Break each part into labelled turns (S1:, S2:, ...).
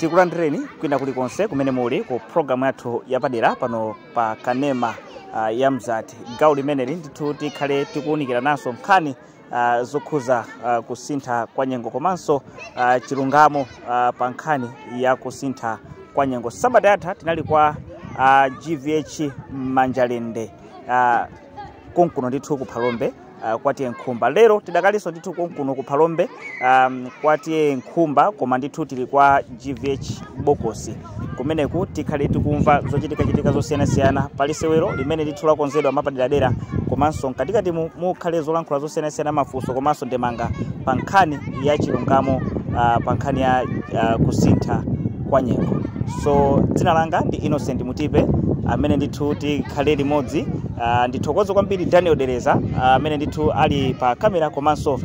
S1: tikulandireni kwina kulikonse kumene muli ku programu yathu yapadera pano pa Kanema ya Mzati. Gawo limeneli ndithu tikhale tikuwunikira naso nkhani zokhuza kusintha kwa nyengo komanso chilungamo pa nkhani ya kusintha kwa nyengo. Sabata yatha tinali kwa GVH Manjalende konkuno ndithu ku Phalombe kwatiye Nkhumba. Lero tidakalinso ndithu konkuno ku Phalombe kwatiye Nkhumba, koma ndithu tili kwa GVH Bokosi kumeneku tikhale tikumva zochitika zosiyanasiyana pali sewero limene ndithu lakonzedwa mapaderadera komanso mkatikati mukhale zolankhula zosiyanasiyana mafunso komanso ndemanga pa nkhani ya chilungamo pa nkhani ya kusintha kwa nyengo. So dzina langa ndi Innocent Mutipe amene ndithu tikhale limodzi. Ndithokoza kwambiri Daniel Dereza amene ndithu ali pa kamera komanso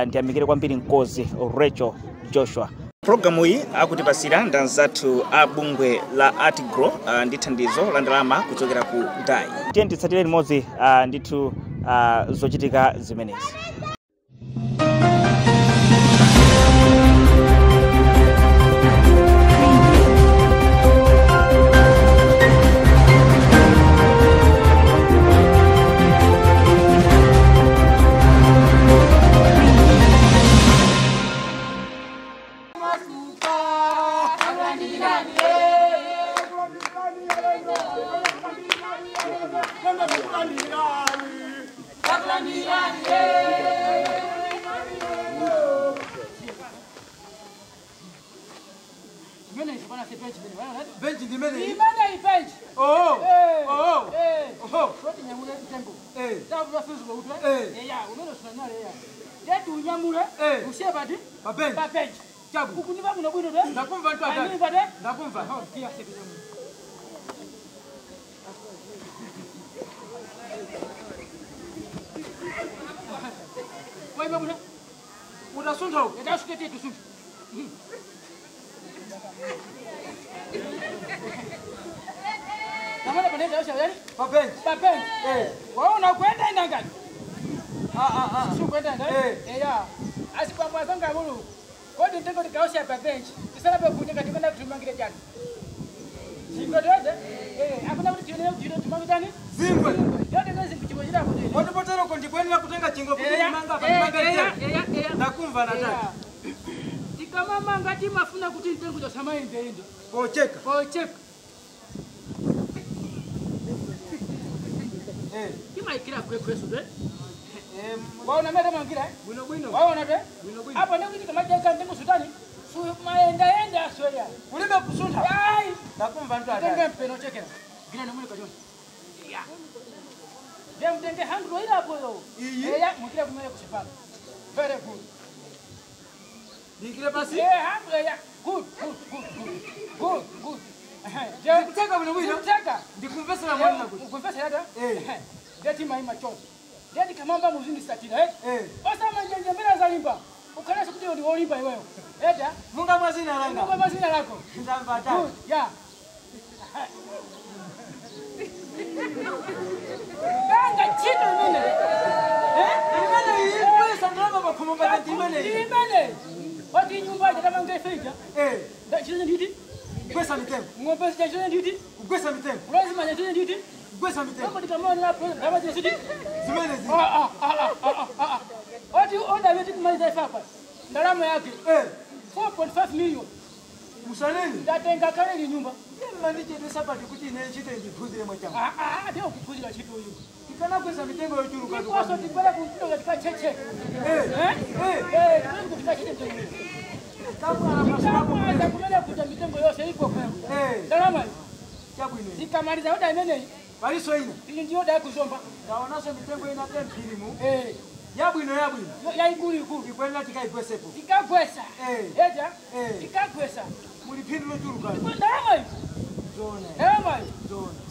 S1: ndiyamikire kwambiri mkozi Rachel Joshua. Programu hii akutipasira ndanzathu abungwe la Artgrow ndi thandizo la ndalama kuchokera ku DAI. Tiye titsatire limodzi ndithu zochitika zimenezi.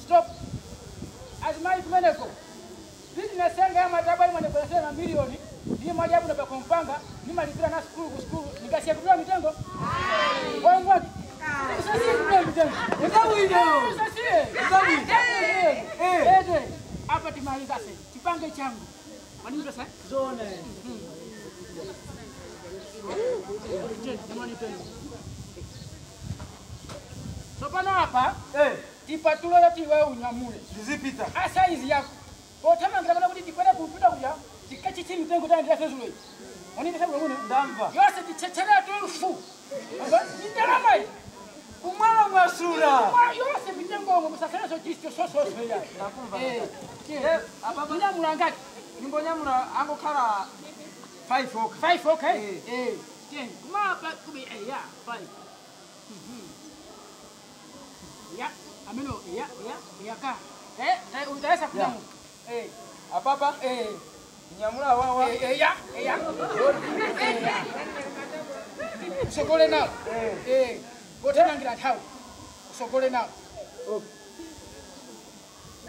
S2: Stop. As my medical. Business senga matabali mwanepelekea milioni. Ni moja hapo na kumpanga, ni malipira na school nikasia kutoa mitengo. Kwa ngwati. Sasa kutoa mitengo. Ndio hiyo. Sasa hapa timaliza sasa. Kipange changu. Mwani pesa? Zone. Je, mwani pesa. Topano hapa tipatulo lati wewe unyamule.
S3: Zipita.
S2: Asa hizi yako. Botama ngakana kuti tikwenda kupita kuja tikachi chini mtengo taendea fezulo hii. Oni ndisema ngone
S3: Ndamva.
S2: yose tichechera tufu. Ndalama hii.
S3: Kumwana mwasura.
S2: Yose mitengo ngosasana so jisto so ya.
S3: Nakumva.
S2: Ababa nyamula ngati.
S3: Nimbo nyamula angokhala 5 ok.
S2: 5 okay. Kuma pa kubi ya 5. Ya, ameno ya ka. Utaweza kujamu.
S3: Apapa nyamula wawa.
S2: Ya. Sokole nao. Botana ngira thao. Sokole nao.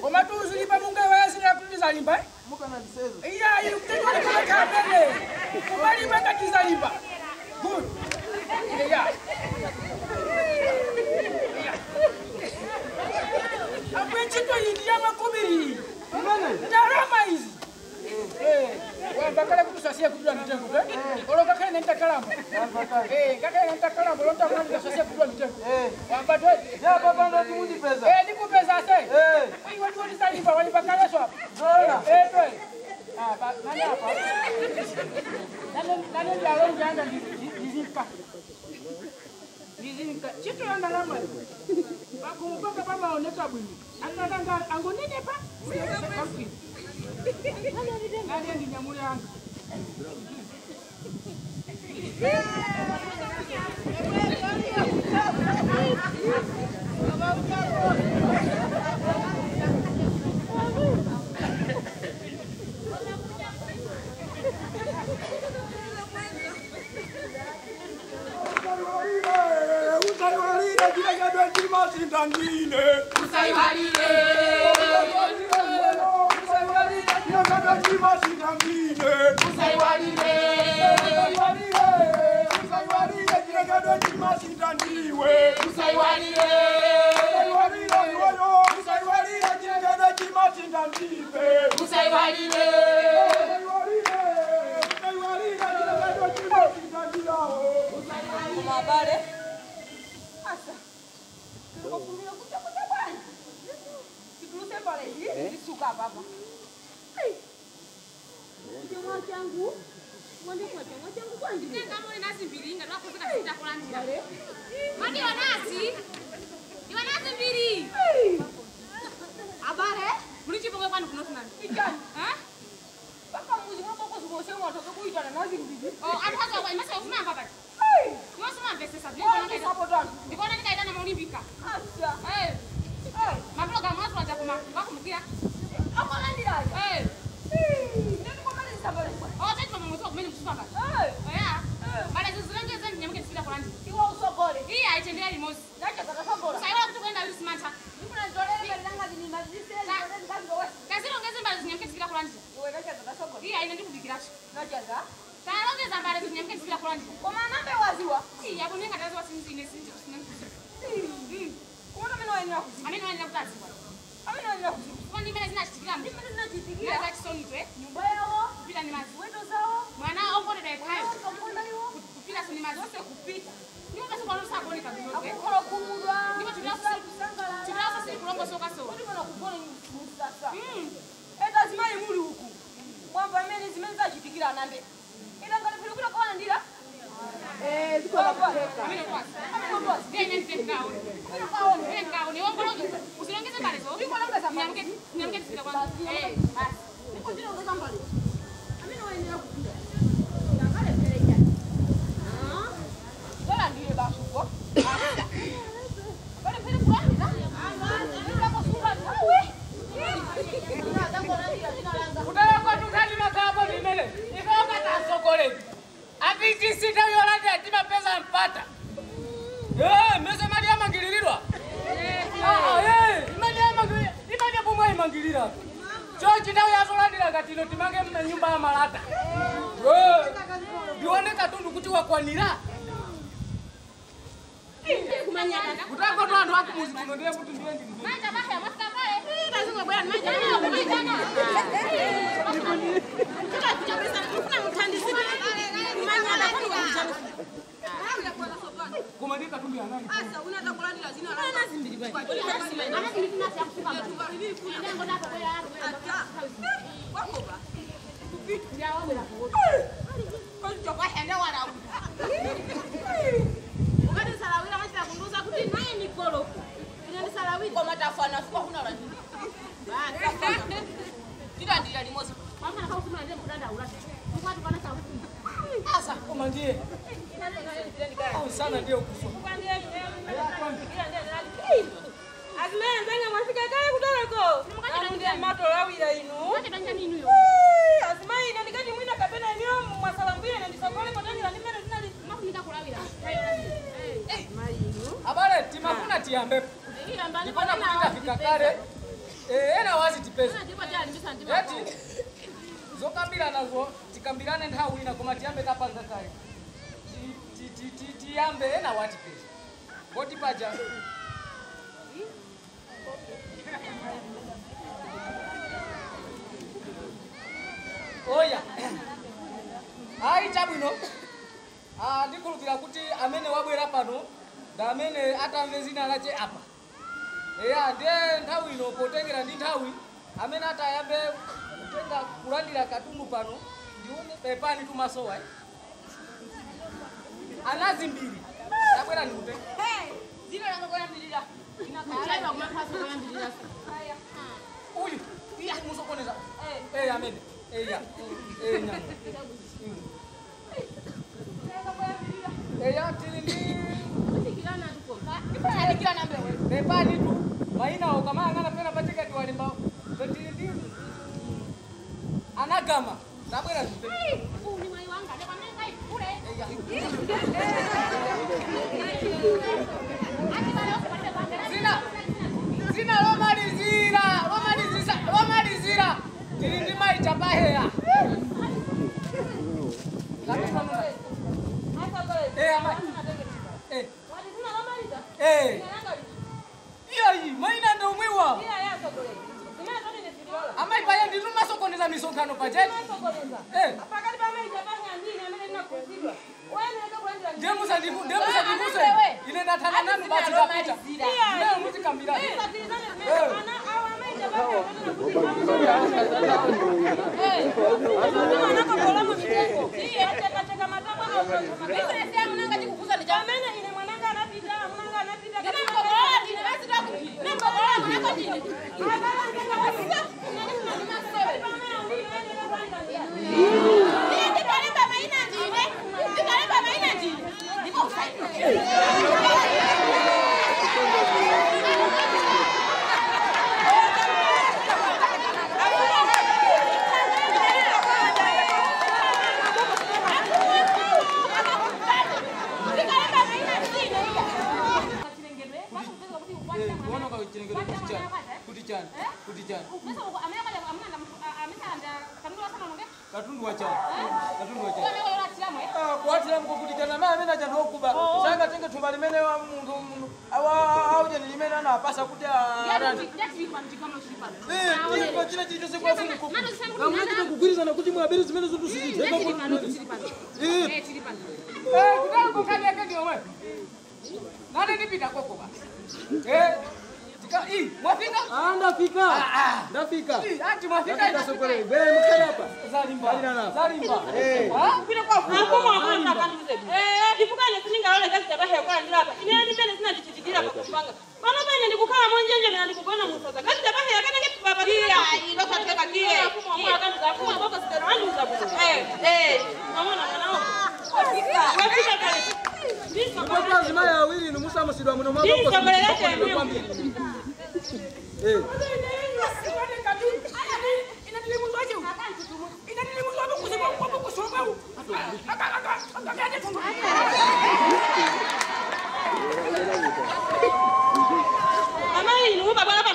S2: Koma tu ulipa munga wayasira kuliza limba.
S3: Muka na disezo.
S2: Iya, mtendo kama kabele. Kubali manda kizalimba. Good. Ya. Apwenchito india makubiri. Ndarama hizi. Wambakala kutusasia kujua mitengo. Oloka kale nenda kalamba. Kaka nenda kalamba lonta mwana kutusasia kujua mitengo. Wambadwe.
S3: Ya baba ndo tumundi pesa.
S2: Niku pesa sasa. Wewe watu walisalimba walibakala swa.
S3: Zola.
S2: Nani hapa? Nani ndio anaanza nizika. Chitu yanga lama. Bakumbuka baba oneka bwini. Akaganga angonene pa. Nani ndi nyamule yanga.
S3: Kumandika tumbi anani.
S4: Asa unataka kulandila zina la.
S5: Ana zimbili bwana. Ana zimbili nasi ya kufunga mbali. Ndengo napo kwa ya.
S4: Wako ba.
S5: Kupita ya wao la kuota.
S4: Kwa hiyo kwa henda wala.
S5: Ukati salawira hata kunduza kuti naye ni koroko. Ni salawira
S4: Kwa matafana kwa kuna la. Basi. Kila ndila limosi.
S5: mama nakao kuma ndio mkanda urasha. Kwa tukana sauti.
S3: Asa komandie. Au sana ndio kusoma.
S4: Azmena zanga mwafika kale kutoleko. Ndio mato lawira inu.
S5: Wote danja nini huyo?
S4: Azmai ina nikati mwina kapena eneo mwasalambia na ndisokole kwa tani la nimero zinali.
S5: Mafunika kulawira.
S4: Azmai inu.
S3: Abale tima kuna tiambe.
S5: Hii ambani
S3: Nipona kupita fika kale. Ena wazi tipesa.
S5: ndipo tayari ndisa ndima.
S3: Eti zokambira nazo tikambirane nthawi ina koma tiyambe kapanga kale. Tiyambe ena wati pesa. Ngoti paja. Oya. Ai chabwino. Ndikulukira kuti amene wabwera pano nda amene atamve zina lache apa. Eya ndiye nthawi ino potengera ndi nthawi amene atayambe kutenga kulandira katundu pano ndione pepani tumasowa. Anazimbiri. Tabwera ndikute.
S4: Zina langa kwa ndilila.
S5: Inakachaiwa kwa kaso kwa ndilila.
S3: Uyu, iya musokoneza. Amene. Eya. Nyama. Eya tilindi.
S5: Tikilana tuko.
S4: Kila nambe wewe.
S3: Pepani tu. Maina okamanga pena patika tiwalimba. Tilindi. Anagama. Tabwera ndikute.
S5: Ni mai wanga ne kwa ngai kule.
S3: Zina lomalizira. Tilindi mai chapaheya. Iya maina ndo mwiwa. Amai paya ndinuma sokoneza misongano pajeti.
S4: Pakati pa mai japanga ndini amene ndinakuziba.
S3: Demusa ndibuse. Ine ndatana nanu basi kapita. Leo muzikambira. Katundu wachana. Kuatira mko kudijana mama mena jando kuba. Sanga tenge tubalimene wa mundu auje nilimene ana pasa kuti aranda. Ndipo chile chicho sekwa fumu kuku. Kama kuti kugwiriza na kuti mwabiri zimene zotu siziteka kwa. Kutako kali yake ndio wewe. Nani nipita koko ba. Mwafika? Ndafika. Ndafika. Ati mwafika ita sokole. Wewe mkala hapa. Zalimba. Zalimba.
S4: Kupita kwa fumu hakuna kanduze. Ndifukane siningaona kazi tabahe kwa ndira hapa. Ine ndipende sina ndichitikira kwa kupanga. Bana bana ndikukhala monjenje na ndikugona musoza. Kazi tabahe yakana ke baba. Ilo katika kie. Fumu akanduza fumu baba sitana anduza buza. Mama na mwanao. Wafika kale.
S3: Kwa lazima ya wili numusa musidwa muno mwako.
S4: Ndii sokole yake mimi.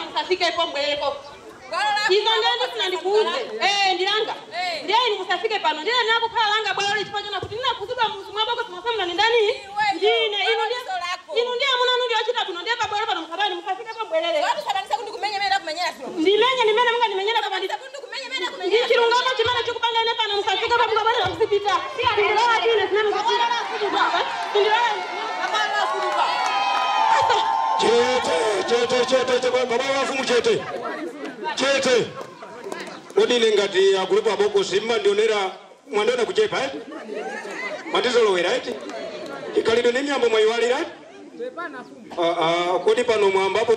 S4: Musafike ipo mbeleko. Izo ngende sinandikuuze. Ndilanga. Ndiye musafike pano. Ndiye nako kala langa bwalo chipacho na kuti ninakuziba mwaboko tumasamna ni ndani. Ndine ino ndiye muna nundi ochita kuno ndiye pabwalo pano musabani musafike ipo mbelele. Watu sabanisa kundi kumenye mera kumenyera sio. Ndimenye nimene munga nimenyera kama ndi kundi kumenye mera kumenyera. Ndichirungano chimana chokupanga ine pano musafike ipo mbelele kusipita. Ndilala dine sinamukatira. Ndilala. Abana
S6: chete baba wafumu chete. Chete. Odile ngati ya group aboko simba ndionera mwandona kuchepa eh? Matizo lowera eh? Ikalido nini ambo mwayiwalira? Kodi pano mwambapo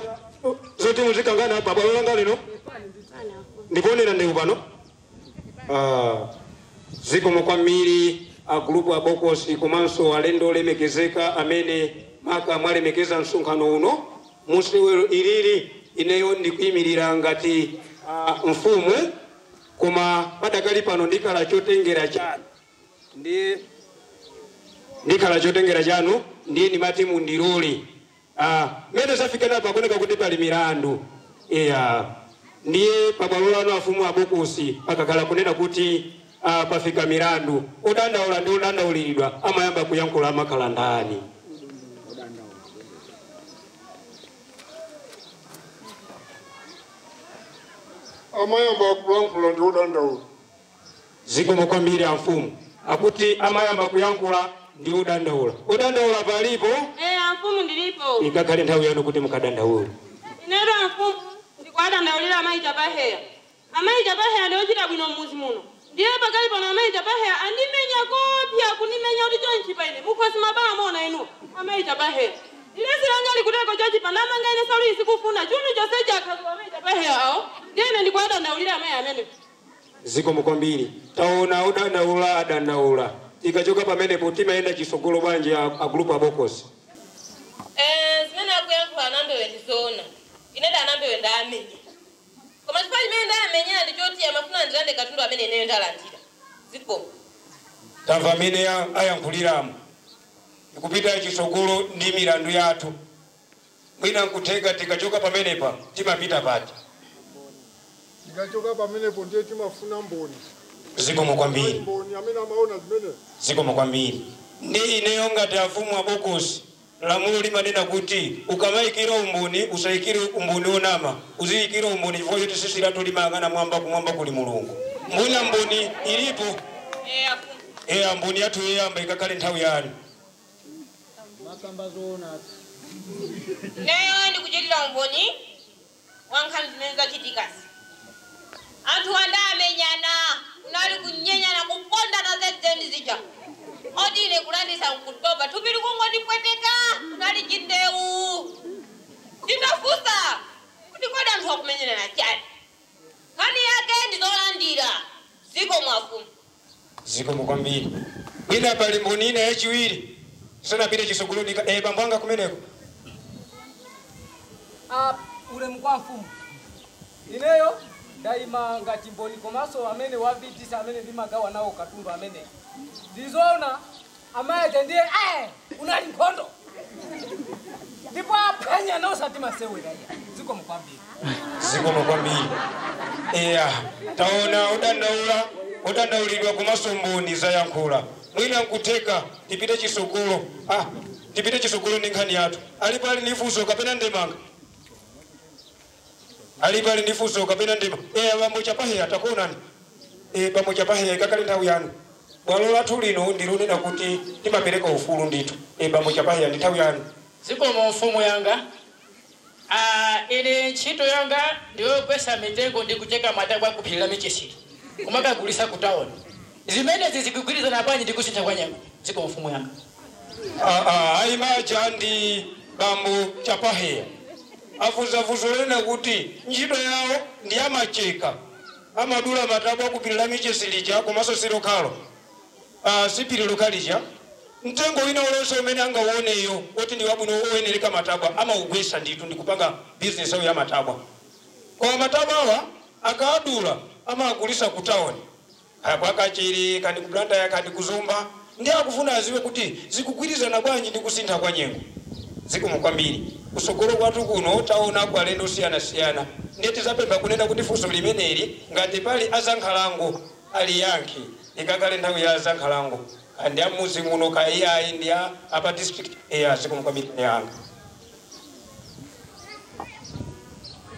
S6: zote muzikangana hapa balolanga lino? Ndiponera ndevu pano? Ziko mkwamiri a group aboko sikomanso alendo lemekezeka amene maka mwalemekeza msonkhano uno musiwe ilili ineyo ndikuyimirira ngati mfumu koma padakali pano ndikala chotengera chanu ndikala chotengera chanu ndiye nimati mundirole mene safikana pakoneka kuti pali mirandu ndiye pabwalolano afumu abokosi pakakala kunena kuti pafika mirandu odandaula ndi odandauliridwa amayamba kuyankhula amakhala ndani
S7: amayamba kuyankhula ndi odandaula
S6: ziko mokwambiri amfumu akuti amayamba kuyankhula ndi odandaula palipo
S4: amfumu ndilipo
S6: ikakale nthawi yanu kuti mukadandaula
S4: inedo amfumu ndikwadandaulira amaita paheya ndio chita bwino mmuzi muno ndiye pakali pano amaita paheya andimenya kopya kunimenya kuti chonchi paine mukhosi mabala mona inu amaita paheya ilesi langa likuteko chochi pandamanga ine salu isikufuna chunu chose chakhazo amaita paheya awo ndiye ndikwadandaulira amayi amene
S6: ziko mokwambiri taona odandaula ikachoka pamene poti maenda chisogolo banje a group abokosi
S8: zimene akuyankhula nambewe ndizona ineda nambewe ndamenya koma chifukwa chimene ndamenyera ndichoti amafuna ndirande katundu amene ineyo ndalandira ziko
S6: tamva amene ayankhuliramo ikupita chisogolo ndi milandu yathu mwina nkuthenga tikachoka pamenepa timapita pati
S7: tikachoka pamenepo ndiye timafuna mboni
S6: ziko mokwambiri
S7: mboni amene amaona zimene
S6: ziko mokwambiri ndi ineyo ngati afumu abokosi lamulo limanena kuti ukamaikira umboni usaikire umboni onama uziyikira umboni chifukwa choti sisi latu limayang'ana mwamba kumwamba kuli mulungu mwina mboni ilipo mboni yathu yoyamba ikakale nthawi yanu
S8: neyo ndikuchitira umboni wankhani zimene zachitikasi anthu andamenyana unali kunyenyana kupondana zedzendi zija odine kulandisa mkutoba tupili kungotipweteka unali chindeu ndinafusa kuti kodi anthu akumenyana na chani nkhani yake ndizolandira ziko mwafumu
S6: ziko mokwambiri mwina pali mboni ina yachiwiri sanapite chisogoloni bambo anga kumeneko
S3: ulemu kwa mfumu ineyo daima ngati mboni komanso amene wavitisa amene ndimagawa nawo katundu amene ndizoona amaye ndiye unali nkhondo ndipo aphenya nosati masewera ziko mokwambiri
S6: taona odandaulidwa komanso mboni zayankhula mwina nkuteka tipite chisogolo ndi nkhani yathu ali pali ndifunso kapena ndemanga alipali ndifunso kapena ndema bambo chapaheya takuonani bambo chapaheya ikakale nthawi yanu bwalo lathu lino ndilunena kuti timapereka ufulu ndithu bambo chapaheya ndi nthawi yanu
S2: ziko mfumu yanga ine ntchito yanga ndiyokwesa mitengo ndikucheka matabwa kuphirira michesiri kumakagulisa ku town zimene zizikugwirizana napanyi ndikusintha kwa nyama ziko mfumu yanga
S6: aimaja ndi bambo chapaheya afuzafuzolena kuti ntchito yawo ndi amacheka amadula matabwa kupirira michesirija komanso silokhalo sipiriro khalija mtengo wina ulonse umene angauoneyo oti ndi wabwino oyenereka matabwa amaugwesa ndithu ndikupanga business awo ya matabwa koma matabwa awa akaadula amagulisa ku town kwakachiri kandi kublanda kandi kuzumba ndi akufuna aziwe kuti zikugwirizana bwanji ndi kusintha kwa nyengo zikomo kwambiri kusogolo kwathu kuno taona kwa lendo siyana ndeti zapemba kunena kuti funso limeneli ngati pali azankhalango ali yankhe ikakale nthawi ya azankhalango kandi amuzi muno ka AI ndi apa district zikomo kwambiri yanga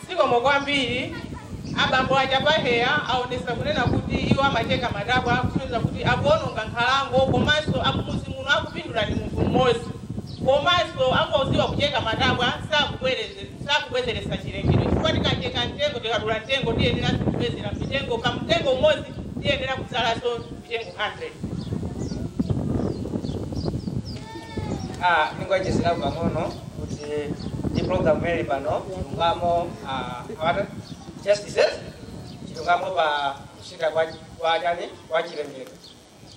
S9: zikomo kwambiri abambo achapaheya aonesa kunena kuti iwo amacheka matabwa akufunza kuti akuononga nkhalango komanso akumuzi muno akupindula ndi munthu mmodzi komanso angoziwa kucheka matabwa sakubwezeresa chilengedwe chifukwa tikacheka mtengo tikadula mtengo tiyenera kubwezera mitengo kamtengo umodzi tiyenera kudzalaso mitengo 100.
S10: Ningwachizira pang'ono kuti ndi program ili pano chilungamo justices chilungamo pa kusintha kwa chilengedwe.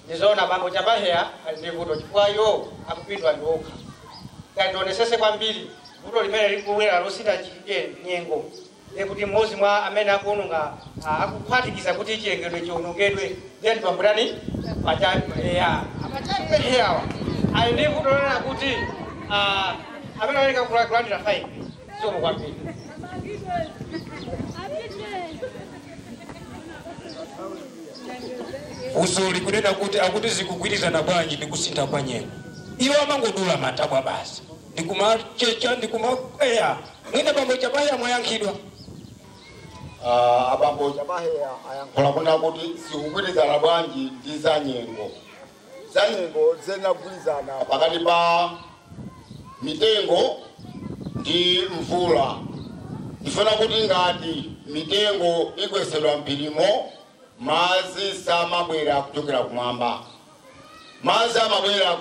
S10: Ndizoona bambo Chapaheya ali ndi vuto chifukwa iwo akupindwa ndi okha. Kandionesese kwambiri vuto limene likubwera losintha nyengo kuti mmodzi mwa amene akuononga akuphatikiza kuti chilengedwe chiwonongedwe then pambutani Chapaheya awa ali ndi vuto lona kuti amene aleka kulandira faini somo kwambiri.
S6: Usuli kunena kuti akuti zikugwirizana bwanji ndi kusintha kwa nyengo. Iwo amangodula matabwa basi. Ndikumachecha ndikumakweya. Mwina bambo Chapaheya mwayankhidwa.
S7: Abambo Chapaheya ayankhula kuna kuti sikugwirizana bwanji ndi za nyengo. Za nyengo zinagwirizana pakati pa mitengo ndi mvula. Ndifuna kuti ngati mitengo ikwesedwa mpilimo mazi samabwera kuchokera kumwamba. Mazi amabwera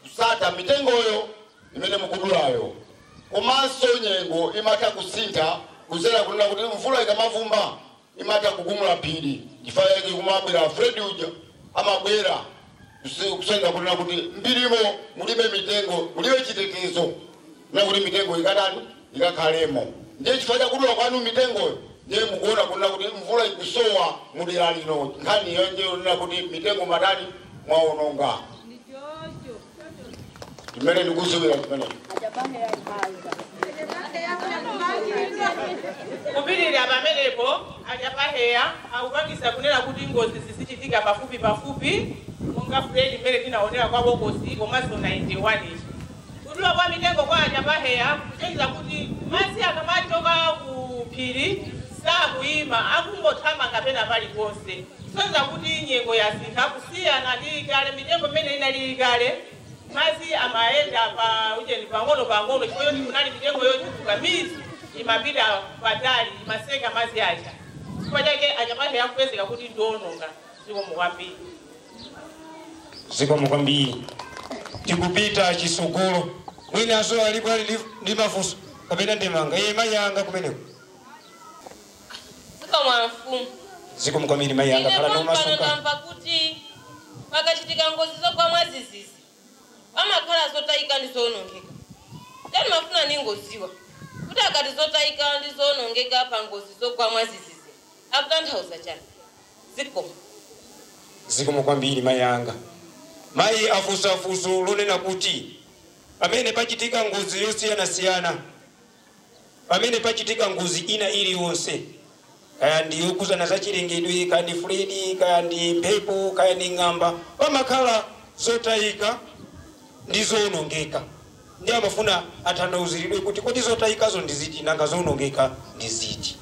S7: kusata mitengoyo imene mukudulayo. Komanso nyengo imatha kusintha kuzera kunena kuti mvula ikamavumba imatha kugumula phiri. Chifukwa chake kumabwera Fred uja amabwera kusenga kunena kuti mpilimo mulibe mitengo mulibe chitetezo na kuti mitengo ikakhalemo. Ndiye chifukwa chakudula kwanu mitengoyo ndiye mukuona kunena kuti mvula ikusowa mudera lino. Nkhani yonje kunena kuti mitengo madani mwaononga. Timene ndikuziwira timene.
S9: Kupirira pamenepo Chapaheya akupangisa kunena kuti ngozi zisichitika pafupi monga Fred mmene tinaonera kwa bokosi komanso 91 ichi. Kudula kwa mitengo kwa Chapaheya kuchenza kuti mazi akamachoka ku phiri sakuyima akungothamanga kapena paliponse. Sonza kuti nyengo yasintha kusiyana ndi kale mitengo mmene inali kale mazi amaenda pa ujeni pang'ono chifukwa yoti kunali mitengo yochuluka mizi imapita patali imaseka mazi aja. Chifukwa chake Chapaheya akupezeka kuti ndiwononga zikomo kwambiri.
S6: Zikomo kwambiri. Tikupita chisogolo. Mwina azo alipo ndi mafunso kapena ndemanga iye mayanga kumeneko.
S8: Zikomo mfumu.
S6: Zikomo kwambiri mayanga para no masuka.
S8: Ndamva kuti pakachitika ngozi zogwa mwazizizi. Amakhala zotayika ndi zonongeka. Tani mafuna ningoziwa. Kuti akati zotayika ndi zonongeka pa ngozi zogwa mwazizizi. Akutanthauza chani. Zikomo.
S6: Zikomo kwambiri mayanga. Mai afusafuso lonena kuti pamene pachitika ngozi yosiyana pamene pachitika ngozi ina iliyonse kaya ndi yokuzana za chilengedwe kaya ndi Fredi kaya ndi mphepo kaya ndi ng'amba pamakhala zotayika ndi zonongeka. Ndi amafuna athandauziridwe kuti kodi zotayikazo ndi ziti nanga zonongeka ndi ziti.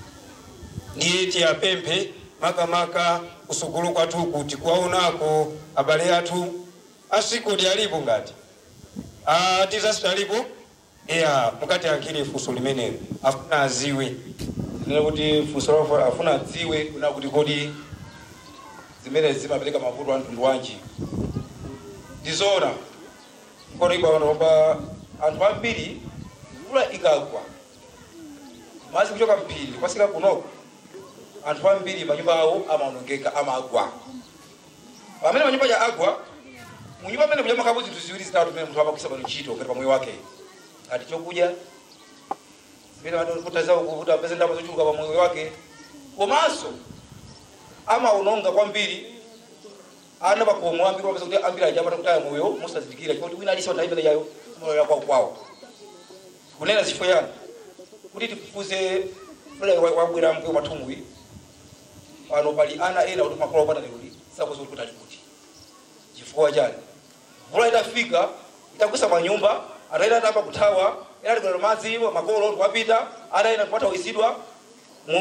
S6: Ndiye tiyapemphe makamaka kusogolo kwathu kuti kwaonako abale athu asikodi alipo ngati disaster alipo mukati ankire funso limenelo afuna aziwe
S11: nena kuti funso afuna adziwe kuna kuti kodi zimene zimapereka mavuto a mtundu wanji. Ndizoona kodi kwaopa anthu ambiri mvula ikagwa mazi kuchoka mphiri kwasika kunoko anthu ambiri manyumba awo amaonongeka amagwa. Pamene manyumba ya agwa munyumba mene kuja makabuzi tuziwiri zitatu mene mtu abakusa bano chito ngati pamoyo wake ati chokudya zimene watu kutaza kuvuta pesa ndapo zochuluka pamoyo wake komanso amaononga kwambiri ana bakomo ambiri wapesa kuti ambiri ajamata kutaya moyo musazidikira kuti wina alisa ndaimene yayo moyo wako kwawo kunena zifo yana kuti tifufuze fule wabwera mkwe matumwi pano pali ana ena kuti makolo pata lero sakozo kuti kuti chifukwa chani mvula itafika itakusa manyumba ataenda hapa kutawa ila kuna mazi hivyo makolo kwapita ataenda kupata uisidwa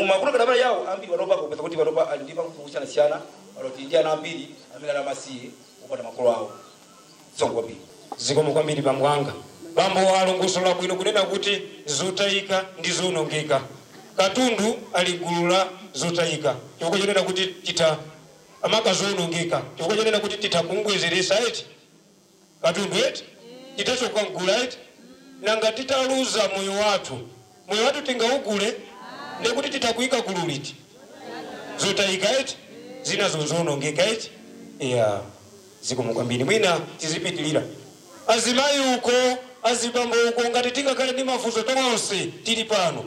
S11: makuna kadabala yao ambiri wanoba kupesa kuti wanoba alindipa kuhusiana siana walotindia na ambiri amina na masi upata makolo hao songo wapi.
S6: Zikomo kwambiri pamwanga bambo alongosola bwino kunena kuti zotayika ndi zonongeka. Katundu aligulula zotayika chifukwa chonena kuti tita amaka zonongeka chifukwa chonena kuti titakungwezeresa eti katundu eti titachokangula eti nanga titaluza moyo wathu tingaugule nekuti titakuika kululiti zotayika eti zinazo zonongeka eti ya zikumukwambiri mwina tizipitilira azimayi uko azibambo uko ngati tingakale ndi mafunso tonse tili pano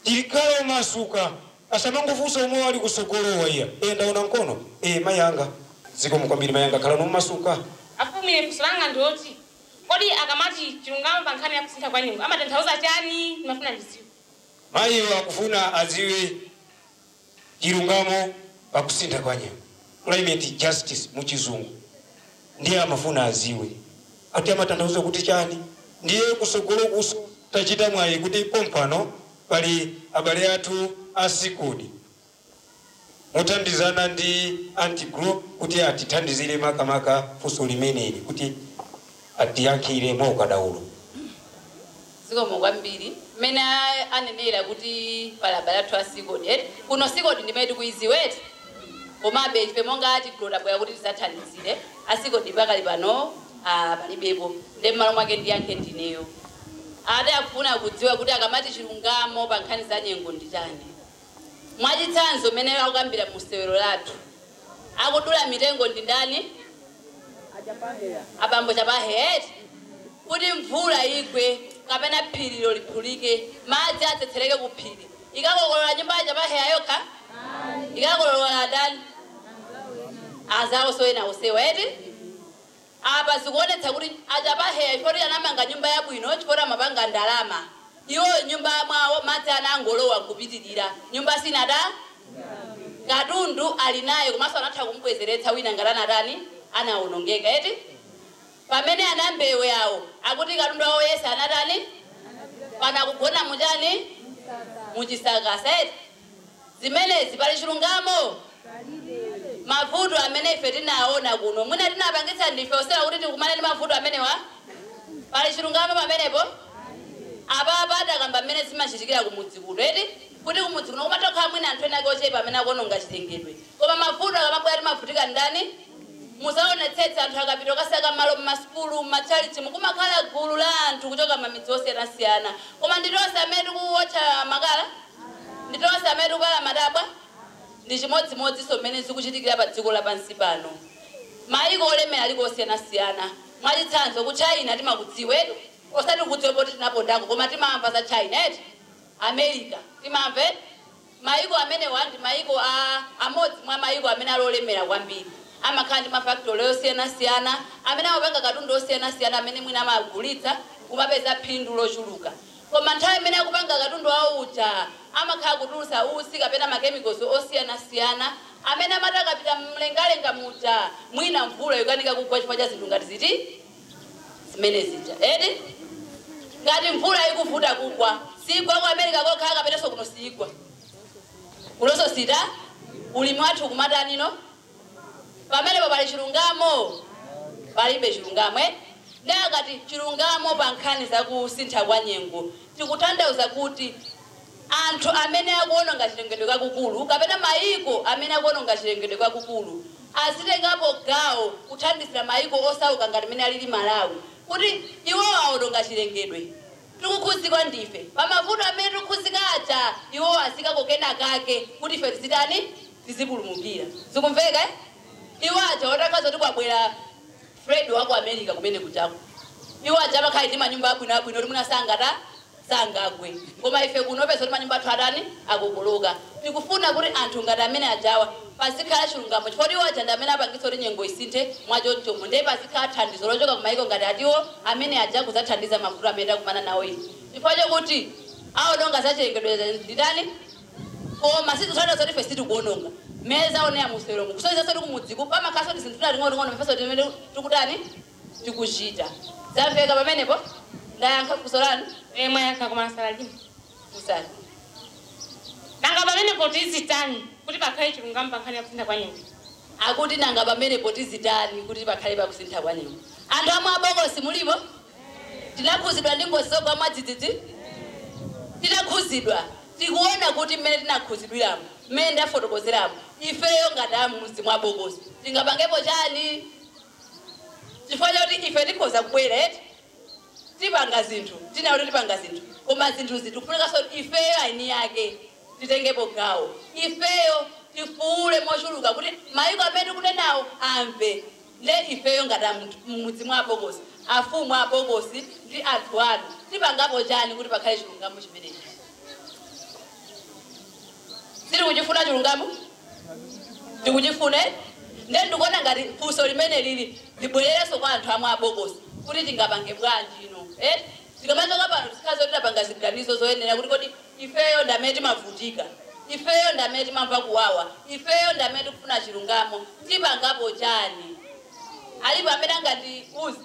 S6: tilikale masuka asamangofusa umwe wali kusogolowa iya ndaona mkono mayanga zikumukwambiri mayanga khala no masuka
S12: afumire kusulanga ndoti kodi akamati chilungamo pankhani ya kusintha kwa nyengo amatanthauza chani mafuna ndiziwe
S6: mayi akufuna aziwe chilungamo pakusintha kwa nyengo climate justice muchizungu ndiye amafuna aziwe ati amatanthauza kuti chani ndiye kusogolo kuso tachita mwayi kuti pompano pali abale athu asikudi mutandizana ndi anti-group kuti atithandizire makamaka funso limeneli kuti atiyankhire mwaukadaulo.
S13: Zikomo kwambiri mene anenera kuti palabala athu asikodi kuno sikodi ndimene tikuiziweti komabe ife monga atigroda bwera kuti tizathandizire asikodi pakali pano palibepo ndi mmalo mwake ndiyankhe ndineyo ade akufuna kudziwa kuti akamati chilungamo pa nkhani za nyengo ndi chani mwachitsanzo mene akukambira musewero lathu akudula mitengo ndi ndani abambo chapahe kuti mvula igwe kapena phiri liphulike madzi atsetsereke ku phiri ikakokolola nyumba chapahe yokha ikakolola ndani azawo soyena usewa apa zikuonetsa kuti achapahe ifoti anamanga nyumba yabwino chifoti amapanga ndalama iwo nyumba mwawo madzi anangolowa kupitirira nyumba sinada katundu ali naye komanso anatha kumbwezeretsa wina ngati anatani anaonongeka pamene anambewe yawo akuti katundu awo yese anatani pana kugona muchani muchisakasa zimenezi pali chilungamo mavuto amene ife tinaona kuno mwina tinapangitsa ndife osera kuti tikumane ndi mavuto amenewa pali chilungamo pamenepo apa adakamba mmene zimachitikira kumudzi kuno kuti kumudzi kuno kumatokhala mwina anthu ena ochepa amene akuononga chilengedwe koma mavuto akamabwera timavutika ndani musaonetsetsa anthu akapita kasaka malo mmasukulu mmachalichi mukumakhala gulu la anthu kuchoka mamidzi osiyanasiyana koma nditonse amene tikuwotcha makala nditonse amene tikukala madabwa ndi chimodzimodzinso mmene zikuchitikira pa dziko lapansi pano mayiko olemera aliko osiyanasiyana mwachitsanzo ku China timakudziwe osati kudziwe poti tinapondako koma timamva za China America timamve mayiko amene wandi mayiko amodzi mwa mayiko amene alolemera kwambiri amakhala ndi mafactory osiyanasiyana amene amapanga katundu osiyanasiyana amene mwina amagulitsa kumapeza phindu lochuluka koma nthawi imene akupanga katundu wawo uja amakhala kutulutsa usi kapena makemikozi osiyanasiyana amene amati akapita mlengalenga muja mwina mvula ikanika kugwa chifukwa cha zinthu ngati ziti zimene zija ngati mvula ikuvuta kugwa sigwa ku America kokhala kapenanso kuno sigwa kunonso sita ulimi wathu kumatanino pamene pali chilungamo palibe chilungamo ndi akati chilungamo pa nkhani za kusintha kwa nyengo tikutanthauza kuti anthu amene akuononga chilengedwe kwakukulu kapena mayiko amene akuononga chilengedwe kwakukulu azitengapo gawo kuthandizira mayiko osauka ngati mene alili Malawi kuti iwo aononga chilengedwe tikukhuzikwa ndife pamavuto amene tikukhuzika aja iwo azikako kena kake kuti ife tizitani tizipulumukira zikumveka iwo aja watakaza kuti kwabwera Fred wako America kumene kuchako iwo aja amakhala ndi manyumba abwino kuti mwina sangagwe koma ife kuno pesa kuti manyumba athu atani akukuluka tikufuna kuti anthu ngati amene ajawa pazikhala chilungamo chifukwa iwo aja ndi amene apangitsa kuti nyengo isinthe mwachonchomo ndiye pazikhala thandizo lochoka kumayiko ngati atiwo amene aja kuzathandiza mavuto amene akumana nawo chifukwa chokuti aononga za chilengedwe nditani koma sizithandiza kuti ife sitikuononga meza oneya museromo kusoiza soti kumudziku pamakhaso kuti zinthu taling'ono mafeso timene tikutani tikuchita zamveka pamenepo ndayankha kusolani
S12: mwayankha koma salalimu
S13: musali
S12: nanga pamenepo tizitani kuti pakhale chilungamo pa nkhani ya kusintha kwa nyengo
S13: akuti nanga pamenepo tizitani kuti pakhale pa kusintha kwa nyengo anthu amwe abokosi mulimo Tinakhuzidwa ndi ngozi zogwa mwadzidzidzi. Tinakhuzidwa. Tikuona kuti mmene tinakhuzidwiramo. Mmene ndafotokozeramo. Ifeyo ngati mudzi mwa Bokosi. Tingapangepo chani? Chifukwa kuti ife tikhoza kubwera tipanga zinthu. Tinawo tipanga zinthu. Koma zinthu zikufunika so ifeyo aini yake. Titengepo gawo. Ifeyo tifuule mochuluka kuti mayiko amene kunenawo amve. Le ifeyo ngati mudzi mwa Bokosi. Afumu a Bokosi ndi anthu anu. Tipangapo chani kuti pakhale chilungamo chimenechi. Siri kujifuna chilungamo? Ndikuchifune? Ndikuona ngati funso limene lili libwerereso kwa anthu amwe a Bokosi kuti tingapange bwanji ino. Tikamachoka pano tikhazo tidapanga ziganizo zoyenera kuti kodi ifeyo ndamene timavutika. Ifeyo ndamene timamva kuwawa. Ifeyo ndamene tikufuna chilungamo. Tipangapo chani? Alipo amene angati uzi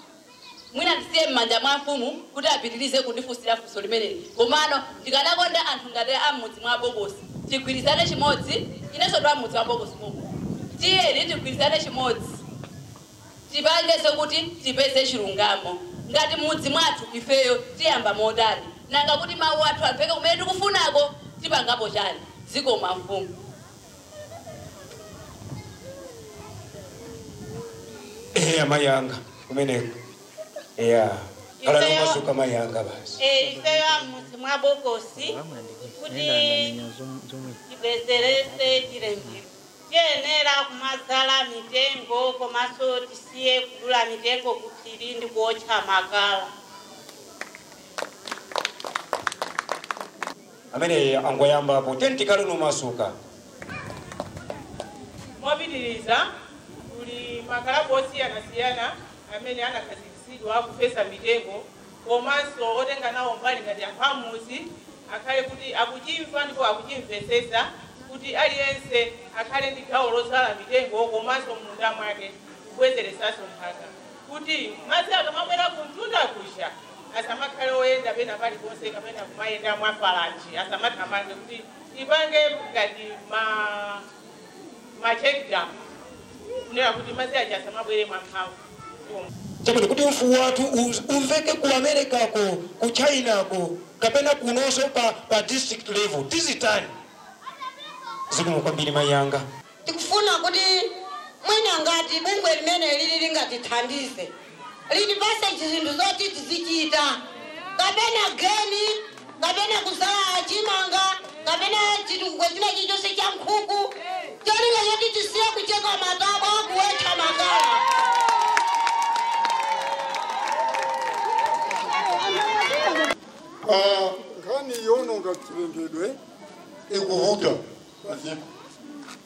S13: mwina ndisiye m'manja mwa mfumu kuti apitirize kundifunsira funso limeneli. Komano ndikanakonda anthu ngati amudzi mwa Bokosi tigwirizane chimodzi. Inenso ndo amudzi mwa Bokosi muku. Tiyeni tigwirizane chimodzi. Tipange kuti tipeze chilungamo. Ngati mudzi mwathu ifeyo tiyamba modani. Nanga kuti mawu athu amveke kumene tikufunako tipangapo chani. Zikoma mfumu.
S6: Amayanga kumeneko. Ala masuka mayanga basi.
S14: Ifeyo amudzi mwa Bokosi kuti tibwezerese chilengedwe. Tiyenera kumadzala mitengo komanso tisiye kudula mitengo kuphiri ndi kuotcha makala.
S6: Amene angoyamba po tentikale no masuka.
S9: Mopitiriza kuli makalabu osiyana amene anakhazikitsidwa kupesa mitengo komanso otenga nawo mbali ngati amphamuzi akhale kuti akuchimva ndipo akuchimvesesa kuti aliyense akhale ndi gawo lozala mitengo komanso munda mwake kubwezeresaso mphaka kuti madzi akamabwera kumtunda kusha asamakhale oyenda pena paliponse kapena kumayenda mwa falanji asamathamange kuti ipange ngati ma check dam kunena kuti madzi aja asamabwere mwamphamvu.
S6: Chakuni kuti mfu watu umveke ku America ku China kapena kunonso pa district level tizitani. Zikumu kwambiri mayanga.
S15: Tikufuna kuti mwina ngati bungwe limene lili lingatithandize. Litipase zinthu zoti tizichita. Kapena geni, kapena kuzala chimanga, kapena chitukuko china chilichonse cha nkhuku. Cholinga choti tisiye kucheka mataba kuwetcha makala.
S7: Nkhani yononga chilengedwe ikuvuta maziko.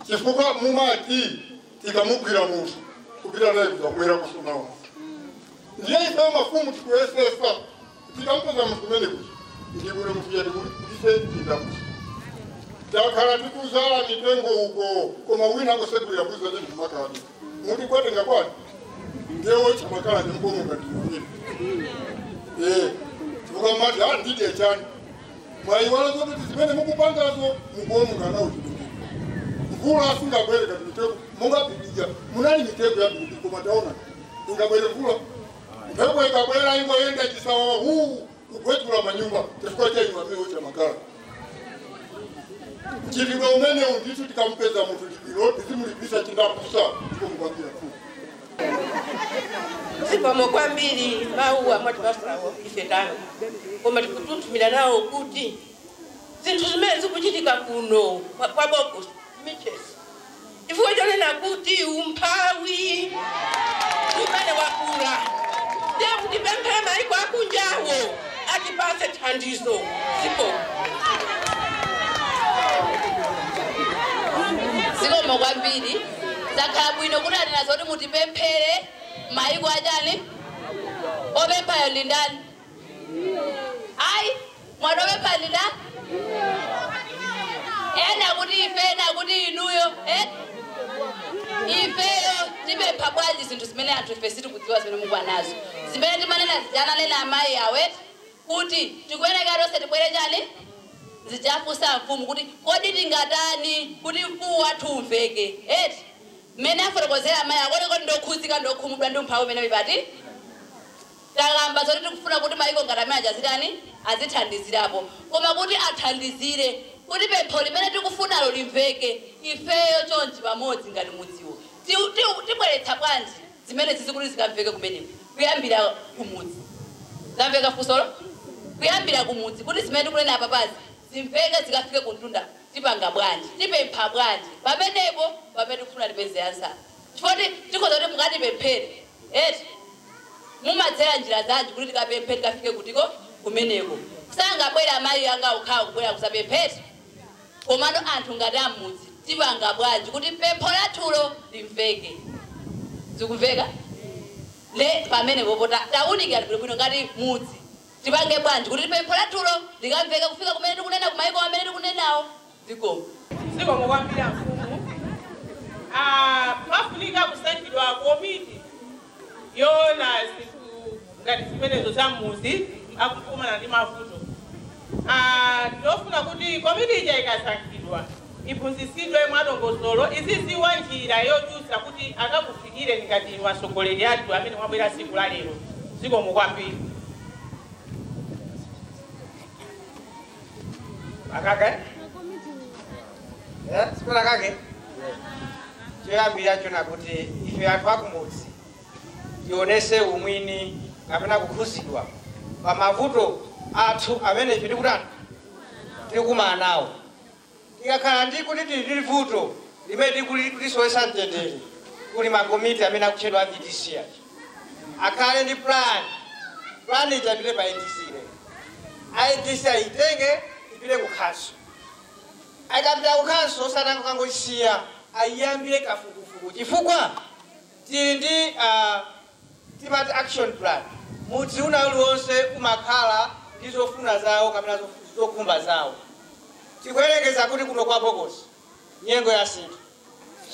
S7: Chifukwa mumati tikamugwira munthu kupita naye kuzakwera kusuna wake. Ndiye ife mafumu tikuesesa tikampeza munthu kumene kuti ndibwere munthu yati kuti ise tindakuti. Takhala tikuzala mitengo uko koma wina angosegulira mbuzi ati ndikumakani. Muti kwatenga kwati ngewo chamakala ndimkomunga ndimugwira. Chifukwa mati ndide chani. Mwaiwala zote tizimene mukupangazo mukomunga nawo chilengedwe. Mvula asingabwere kati mitego mungapidija munali mitego ya bidii koma taona ingabwere mvula mphepo ikabwera ingoyenda chisawa huu kugwetula manyumba chifukwa cha imamewo cha makala. Chilibwe umene unditu tikampeza munthu libiro tizimulipisa chindapusa tikomugwakira tu.
S14: Zikomo kwambiri mawu amwatipasawo ife tano koma tikutunthumira nawo kuti zinthu zimene zikuchitika kuno kwa Bokosi michesi chifukwa chonena kuti umphawi umene wakula ndiye kuti pemphe mayiko akunjawo atipase thandizo.
S13: Zikomo kwambiri zakhala bwino kuti atinazo kuti mutipemphere mayiko achani opemphayo ndi ndani? Ayi mwana opemphayo ndi ndani? Ena kuti ife ena kuti inuyo ifeyo tipempha bwanji zinthu zimene anthu ife sitikudziwa zimene mukwa nazo zimene timanena zijananena amayi awe kuti tikuyeneka tonse tibwere chani zichafusa mfumu kuti kodi tingatani kuti mfumu wathu umveke mmene afotokozera amayi akoti kodi ndokhuzika ndokhumudwa ndi umphawi umene wipati takamba zoti tikufuna kuti maiko ngatamene achazitani azithandizirapo koma kuti athandizire kuti pempho limene tikufunalo limveke ifeyo chonchi pamodzi ngati mudziwo tibweretsa bwanji zimene zizikuti zikamveke kumeneko kuyambira kumudzi zamveka fusolo kuyambira kumudzi kuti zimene tikunena apapazi zimveke zikafike kuntunda tipanga bwanji tipempha bwanji pamenepo pamene tikufuna tipeze ansala chifoti tikhoza kuti mukatipemphere eti mumadzera njira zanji kuti tikapemphe tikafike kutiko kumeneko sangabwera amayi anga ukhawa kubwera kusapempheti komano anthu ngati amudzi tipanga bwanji kuti pempho lathulo limveke zikumveka le pamene popo taunikira bwino ngati mudzi tipange bwanji kuti pempho lathulo likamveke kufika kumene tikunena kumaiko amene tikunenawo
S9: zikomo kwambiri mfumu pafunika kusankhidwa komiti yona zinthu ngati zimenezo za mudzi akukumana ndi mavuto tofuna kuti komiti ija ikasankhidwa iphunzitsidwe mwadongosolo iziziwa njira yochutsa kuti akakufikire ngati masogoleri athu amene mwabwera tsiku la lero zikomo kwambiri
S10: akake sikola kake choyambira chona kuti ife anthu akumudzi tionese umwini kapena kukhuzidwa pa mavuto athu amene ife tikukumana nawo tikakhala ndi kuti tili vuto limene tikulisowesa mtendere kuli makomiti amene akutchedwa VDC achi akhale ndi plan ija ipite pa IDC ayitenge ipite kukhanso akapita kukhanso osatanga kangoisiya ayiyambire kafukufuku chifukwa tili ndi timati action plan mudzi una uliwonse umakhala ndi zofuna zawo kapena zokhumba zawo tikuyerekeza kuti kuno kwa bokosi nyengo ya sinthu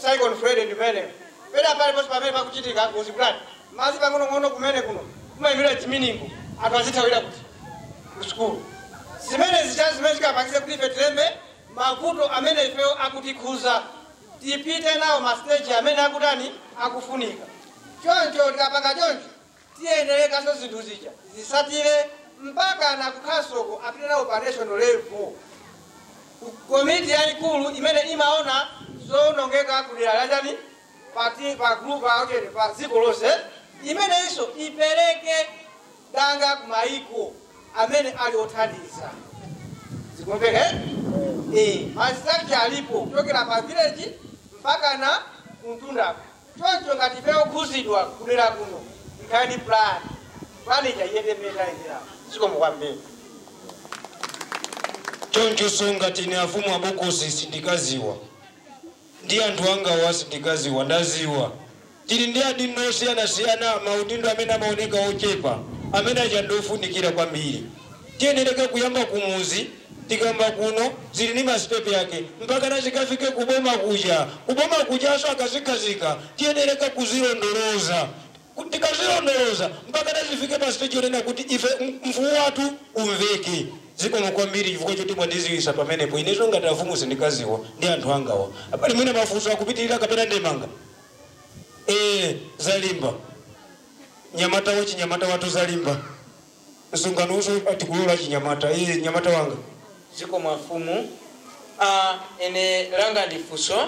S10: cyclone Fred ndimene pena paliponse pamene pakuchitika ngozi plan mazi pang'onong'ono kumene kuno kumayimira chiminingo anthu azithawira kuti ku sukulu zimene zikapangitse kuti ife tilembe mavuto amene ifeyo akutikhuza tipite nawo mastage amene akutani akufunika choncho tikapanga choncho tiyenderekaso zinthu zija zisatire mpaka na kukhasoko apite nawo pa national level komiti yayikulu imene imaona zonongeka kudera lachani pa group pa dziko lonse imene iso ipereke danga kumaiko amene ali othandiza zikumveka mastructure alipo kuchokera pa village mpaka na kuntundako choncho ngati ife okhuzidwa kudera kuno ikhali plan ija iyendemetaendera zikomo kwambiri
S6: choncho songa tine afumu abokosi sindikaziwa ndi anthu angawa sindikaziwa ndaziwa tili ndi adindo osiyana-siyana maudindo amene amaoneka ochepa amene achandofunikira kwambiri tiyenereka kuyamba kumuzi tikamba kuno zili ni masitepe yake mpaka na zikafike kuboma kujaso akazikhazika tiyenereka kuzilondoloza tikazilondoloza mpaka na zifike pa stage yonena kuti ife mfuwu wathu umveke zikomo kwambiri chifukwa choti mwandiziwisa pamenepo inezo ngati afumu sindikaziwa ndi anthu angawa apali mwina mafunso akupitirira kapena ndemanga zalimba nyamata wachinyamata watu zalimba msungano uso atikulola chinyamata nyamata wanga
S16: zikomo afumu ene langa ndifunso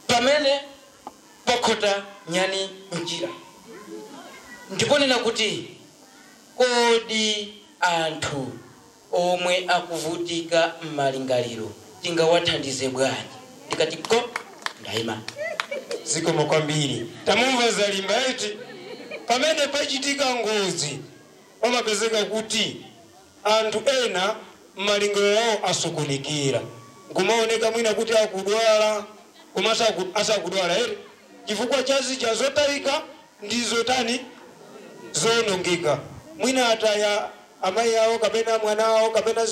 S16: pamene pakhota nyani njira ndiponena kuti kodi anthu omwe akuvutika m'malingaliro tingawathandize bwanji ndikati ko ndayima
S6: zikomo kwambiri tamumva zalimba eti pamene pachitika ngozi pamapezeka kuti anthu ena m'malingaliro yawo asokonekera kumaoneka mwina kuti akudwala koma asakudwala ere chifukwa chazi chazotayika ndizo tani zonongeka mwina ataya amayi awo kapena mwana awo kapena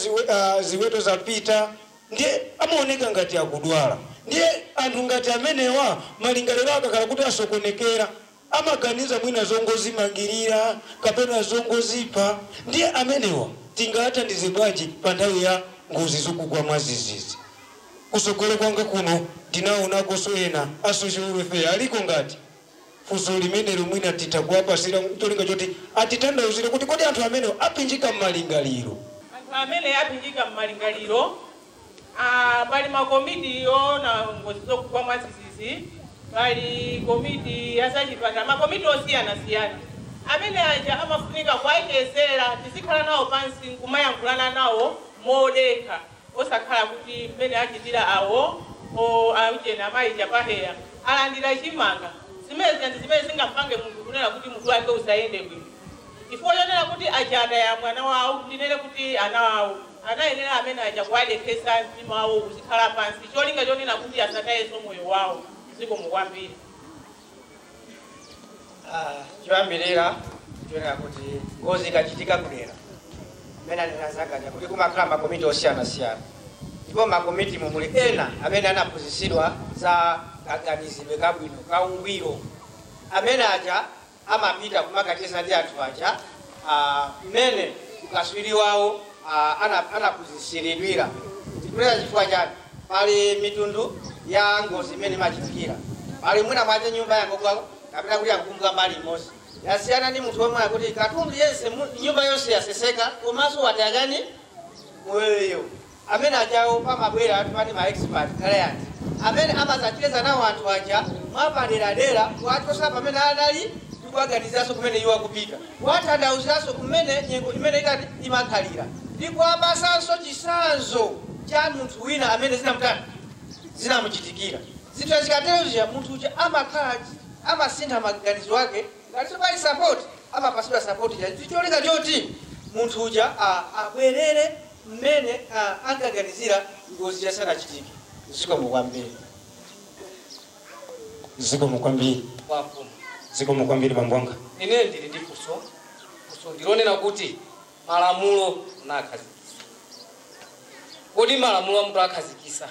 S6: ziweto zapita ndiye amaoneka ngati akudwala ndiye anthu ngati amenewa malingaliro akakhala kuti asokonekera amaganiza mwina zongozimangirira kapena zongozipha ndiye amenewa tingathandize bwanji pa nthawi ya ngozi zokugwa mwazizizi kusogolo kwanga kuno ndinaonako ena asocial welfare aliko ngati fuso limene lumwina titakuwapasira cholinga choti atitandauzire kuti kodi anthu amene apinjika m'malingaliro.
S9: Anthu amene apinjika m'malingaliro pali makomitiyo na ngozi zokugwa mwazizizi, pali komiti yasachipatala, makomiti osiyana-siyana amene aja amafunika kuwayekezera tizikhala nawo pansi nkumayankhulana nawo modekha osakhala kuti mmene achitira awo auchena amaija paheya alandira chimanga zimene zingampange munthu kunena kuti munthu wake usayende bwino. Ifo yonena kuti ajada ya mwana wawo ndinene kuti ana wawo anayenera amene aja kuwadekesa mtima wawo uzikhala pansi cholinga chonena kuti asatayeso moyo wawo ziko mukwambiri.
S10: Choyambirira chonena kuti ngozi ikachitika kudera amene anenazagaja kuti kumakhala makomiti osiyana-siyana ndipo makomiti mumuli ena amene anaphunzitsidwa za kaganizidwe kabwino kaungwiro amene aja amapita kumakacheza ndi anthu aja mmene ukaswiri wawo anaphunzitsiridwira. Tikunena chifukwa chani pali mitundu ya ngozi imene imachitikira, pali mwina mwache nyumba yangogwa kapena kuti yakukumbuka mbali imodzi yasiyana ndi munthu omwe akuti katundu yense nyumba yonse yaseseka komanso watayagani moyoyo amene ajawo pamabwera anthu pati ma expert client amene amazacheza nawo anthu aja mwapaderadera kuwachotsa pamene anali ndikuwaganiziraso kumene iwo akupita kuwathandauziranso kumene nyengo imene ikati imakhalira ndi kuwapasanso chitsanzo cha munthu wina amene zinamuchitikira. Zinthu zikatero munthu uja amakhala amasintha maganizo ake ngati pali support amapasidwa support ya cholinga choti munthu uja abwerere mmene ankaganizira ngozi yasanachitike. Ziko mukwambiri.
S6: Ziko mukwambiri.
S10: Wafumu.
S6: Ziko mukwambiri bambwanga.
S3: Ine ndili ndi fuso ndilonena kuti malamulo nakhazikisa. Kodi malamulo munthu akhazikisa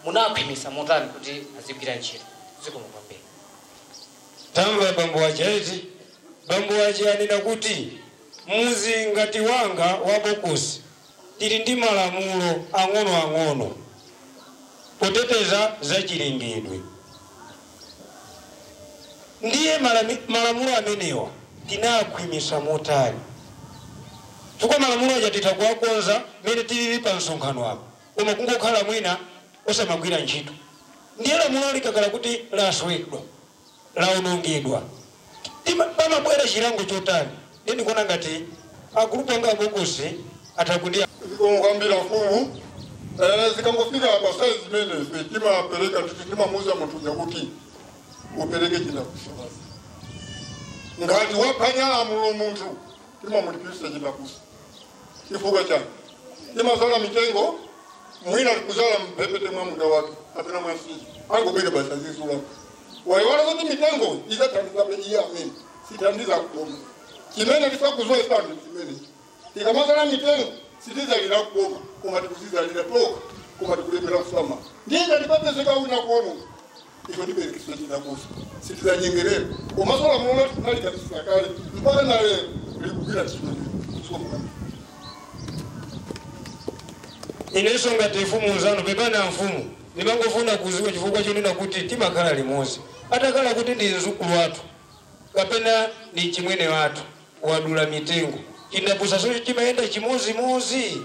S3: munakhwimisa motani kuti azigwira ntchito. Ziko mukwambiri.
S6: Tamva bambo wachaiti bambo wache anena kuti muzi ngati wanga wabokosi tili ndi malamulo ang'ono poteteza za chilengedwe. Ndiye malamulo amenewa tinakhwimisa motani chifukwa malamulo aja titakuwakonza mene tili pa msonkhano apo koma kungokhala mwina osamagwira ntchito. Ndiye lamulo likakhala kuti laswedwa laonongedwa pamabwera chilango chotani ndeni kuona ngati agrupu anga abokosi atakundia
S7: kwambira mfumu zikangofika pa size zimene timapereka timamuuza munthu kuti upereke china kushobasa ngati waphwanya mulo munthu timamulipisa china kusa chifukwa chake timazala mitengo mwina kuzala mpepete mwa muda wake apena mwasiji angobwere basa zizula waiwala kuti mitengo izathandiza iye amene sithandiza kuboma chimene tisakuzwa isanu chimene tikamazala mitengo sitizalira kuboma koma tikuzizalira toka koma tikulepera kusama ndinga tipapezeka wina kuono iko ndiberekiswa china kusa sitizanyengerera komasola muno tinalikatisisa kale mpaka na lero likugwira chimene
S6: inenso ngati mfumu zanu pepana mfumu ndimangofuna kuziwa chifukwa chonena kuti timakhala limodzi atakhala kuti ndi mzukulu wathu kapena ndi chimwene wathu wadula mitengo chinapusaso chimayenda chimozimozi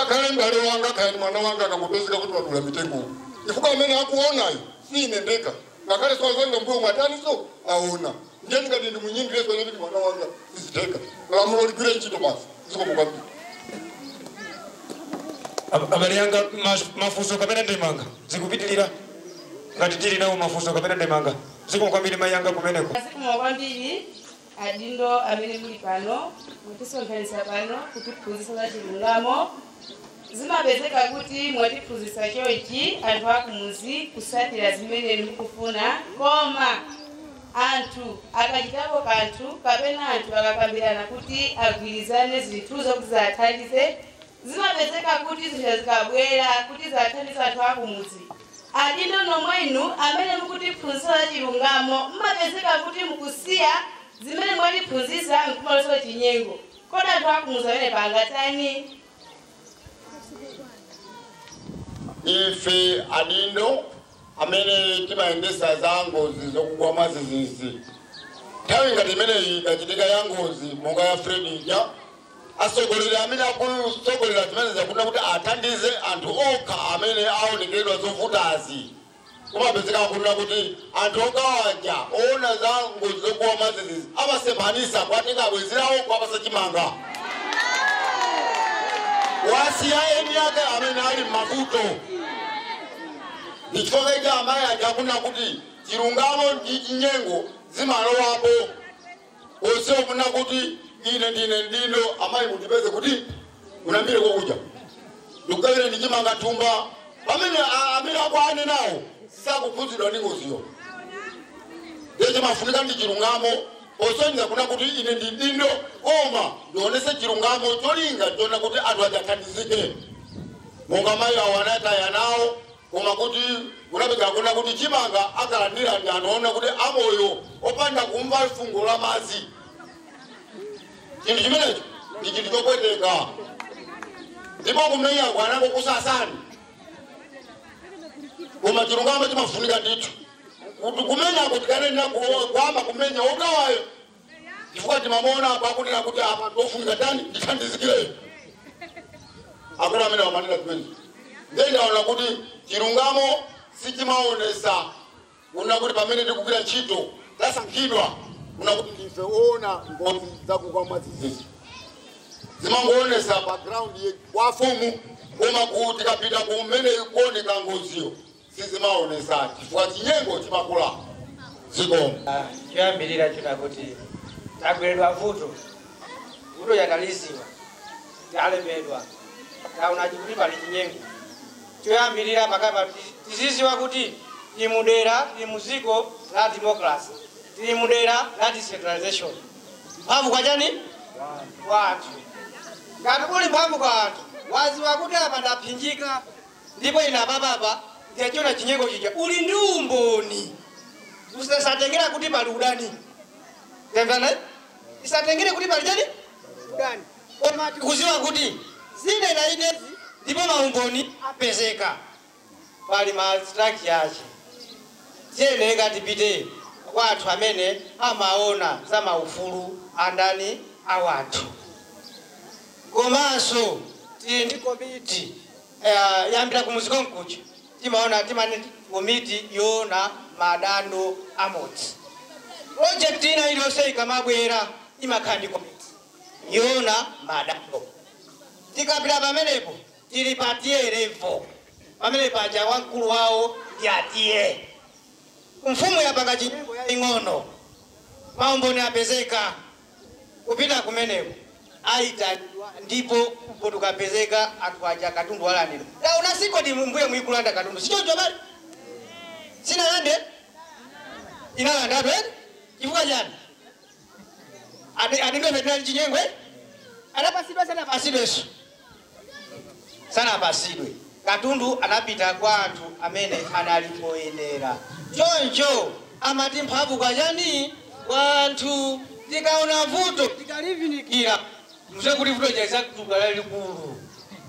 S7: akhale mbale wanga khali mwana wanga akangopezeka kuti wadula mitengo chifukwa amene akuonayo sinendeka ngakhale swazanga mbuyo mwataniso aona ndiye ndingati ndi munyindireso kuti mwana wanga siziteka lamulo ligwire ntchito basi zikomukwambiri.
S6: Abali yanga mafuso kapena ndemanga zikupitilira ngati tili nawo mafuso kapena ndemanga zikomukwambiri mayanga kumeneko.
S4: Zikomukwambiri adindo amene muli pano mutisonkhanitsa pano kutiphunzitsa za chilungamo zimapezeka kuti mwatiphunzitsa chonchi anthu akumuzi kusatira zimene mukufuna koma anthu akachitapo kanthu kapena anthu akakambirana kuti agwirizane zinthuzo kuti zathandize zimapezeka kuti zinthu zikabwera kuti zathandiza anthu akumuzi. Adindo nomwenu amene mukutiphunzitsa za chilungamo mmapezeka kuti mukusiya zimene mwatiphunzitsa nkumaloso chinyengo kodi anthu akumuzi amene pangatani.
S7: Ife adindo amene timayendesa za ngozi zokugwa mwazizizi. Nthawi ngati imeneyi ikachitika ya ngozi monga ya Fredija, atsogoleri amene akusogolera zimene zakuna kuti athandize anthu okha amene aonekeredwa zovutazi. Kumapezeka kuna kuti anthu okawaja oona za ngozi zokugwa mwazizizi amasemphanisa kwatenga abwezirawo kwapasa chimanga. Wasiya eni yake amene ali m'mavuto. Ndichifukwa cha amayi aja kuna kuti chilungamo ndi chinyengo zimalowapo. Ose ofuna kuti ine ndine ndindo amayi mutipeze kuti unambire kokuja. Ndikukabire ndichimanga thumba pamene amene akwane nawo sakukhuzidwa ndi ngoziyo. Ndiye mafunika ndi chilungamo osonyeza kuna kuti ine ndindo koma ndionese chilungamo cholinga chona kuti anthu adathandizike. Monga mayi awo anataya nawo koma kuti unapeza kuna kuti chimanga akalandira ndi anaona kuti amoyo opanda kumva fungo la madzi. Chinthu chimenecho ndi chinthu chopweteka. Ndipo kumenya kwanako kusasani. Koma chilungamo chimafunika ndithu. Kuti kumenya kuti kanena kwamba kumenya okawayo. Chifukwa timamona pakunena kuti apa tofunika tani ndithandizikire. Akuna amene wamanena kumenya. Ndaona kuti chilungamo sichimaonesa una kuti pamene tikugwira ntchito tasankhidwa una kuti ife ona ngozi zakugwa mwazizizi zimangoonesa pa ground kwa fumu koma kuti kapita kumene ikuoneka ngoziyo sizimaonesa chifukwa chinyengo chimakula zikomo.
S10: Choyambirira china kuti tagweredwa vuto yatalisiwa talemedwa taona chikuti pali chinyengo. Choyambirira pakapa tiziziwa kuti timudera timuziko la democracy timudera la decentralization. Mphamvu kwa chani watu ngati kuli mphamvu kwa anthu waziwa kuti apa ndaphinjika ndipo ina bababa ndiachona chinyengo chija uli ndi umboni usatengera kuti pali udani. Temvana isatengere kuti pali chani udani koma tikuziwa kuti zine na inezi ndipo maumboni apezeka pali mastraki yache. Tiyeneka tipite kwa anthu amene amaona za maufulu andani awathu. Komanso tili ndi komiti yambira kumuziko mkucha timaona timane komiti yona madando amodzi. Project ina iliyonse ikamabwera imakhala ndi komiti yona madando. Tikapita pamenepo tili patiye levo pamene paja wamkulu wawo yatiye. Mfumu yapanga chinyengo ya ing'ono maumboni apezeka kupita kumeneko aitaniwa ndipo tukapezeka anthu aja katundu walandira. Da unasiko ndi mbuye muikulanda katundu sichocho bali sina yande inalanda atu chifukwa chani adindo metera chinyengwe anapasidwa sana pasidweso sana pasidwe katundu anapita kwa anthu amene analipoyenera. Choncho amati mphamvu kwa chani kwa anthu tikaona vuto tikalivinikira mzee kuti vuto jaisa kutukala likulu.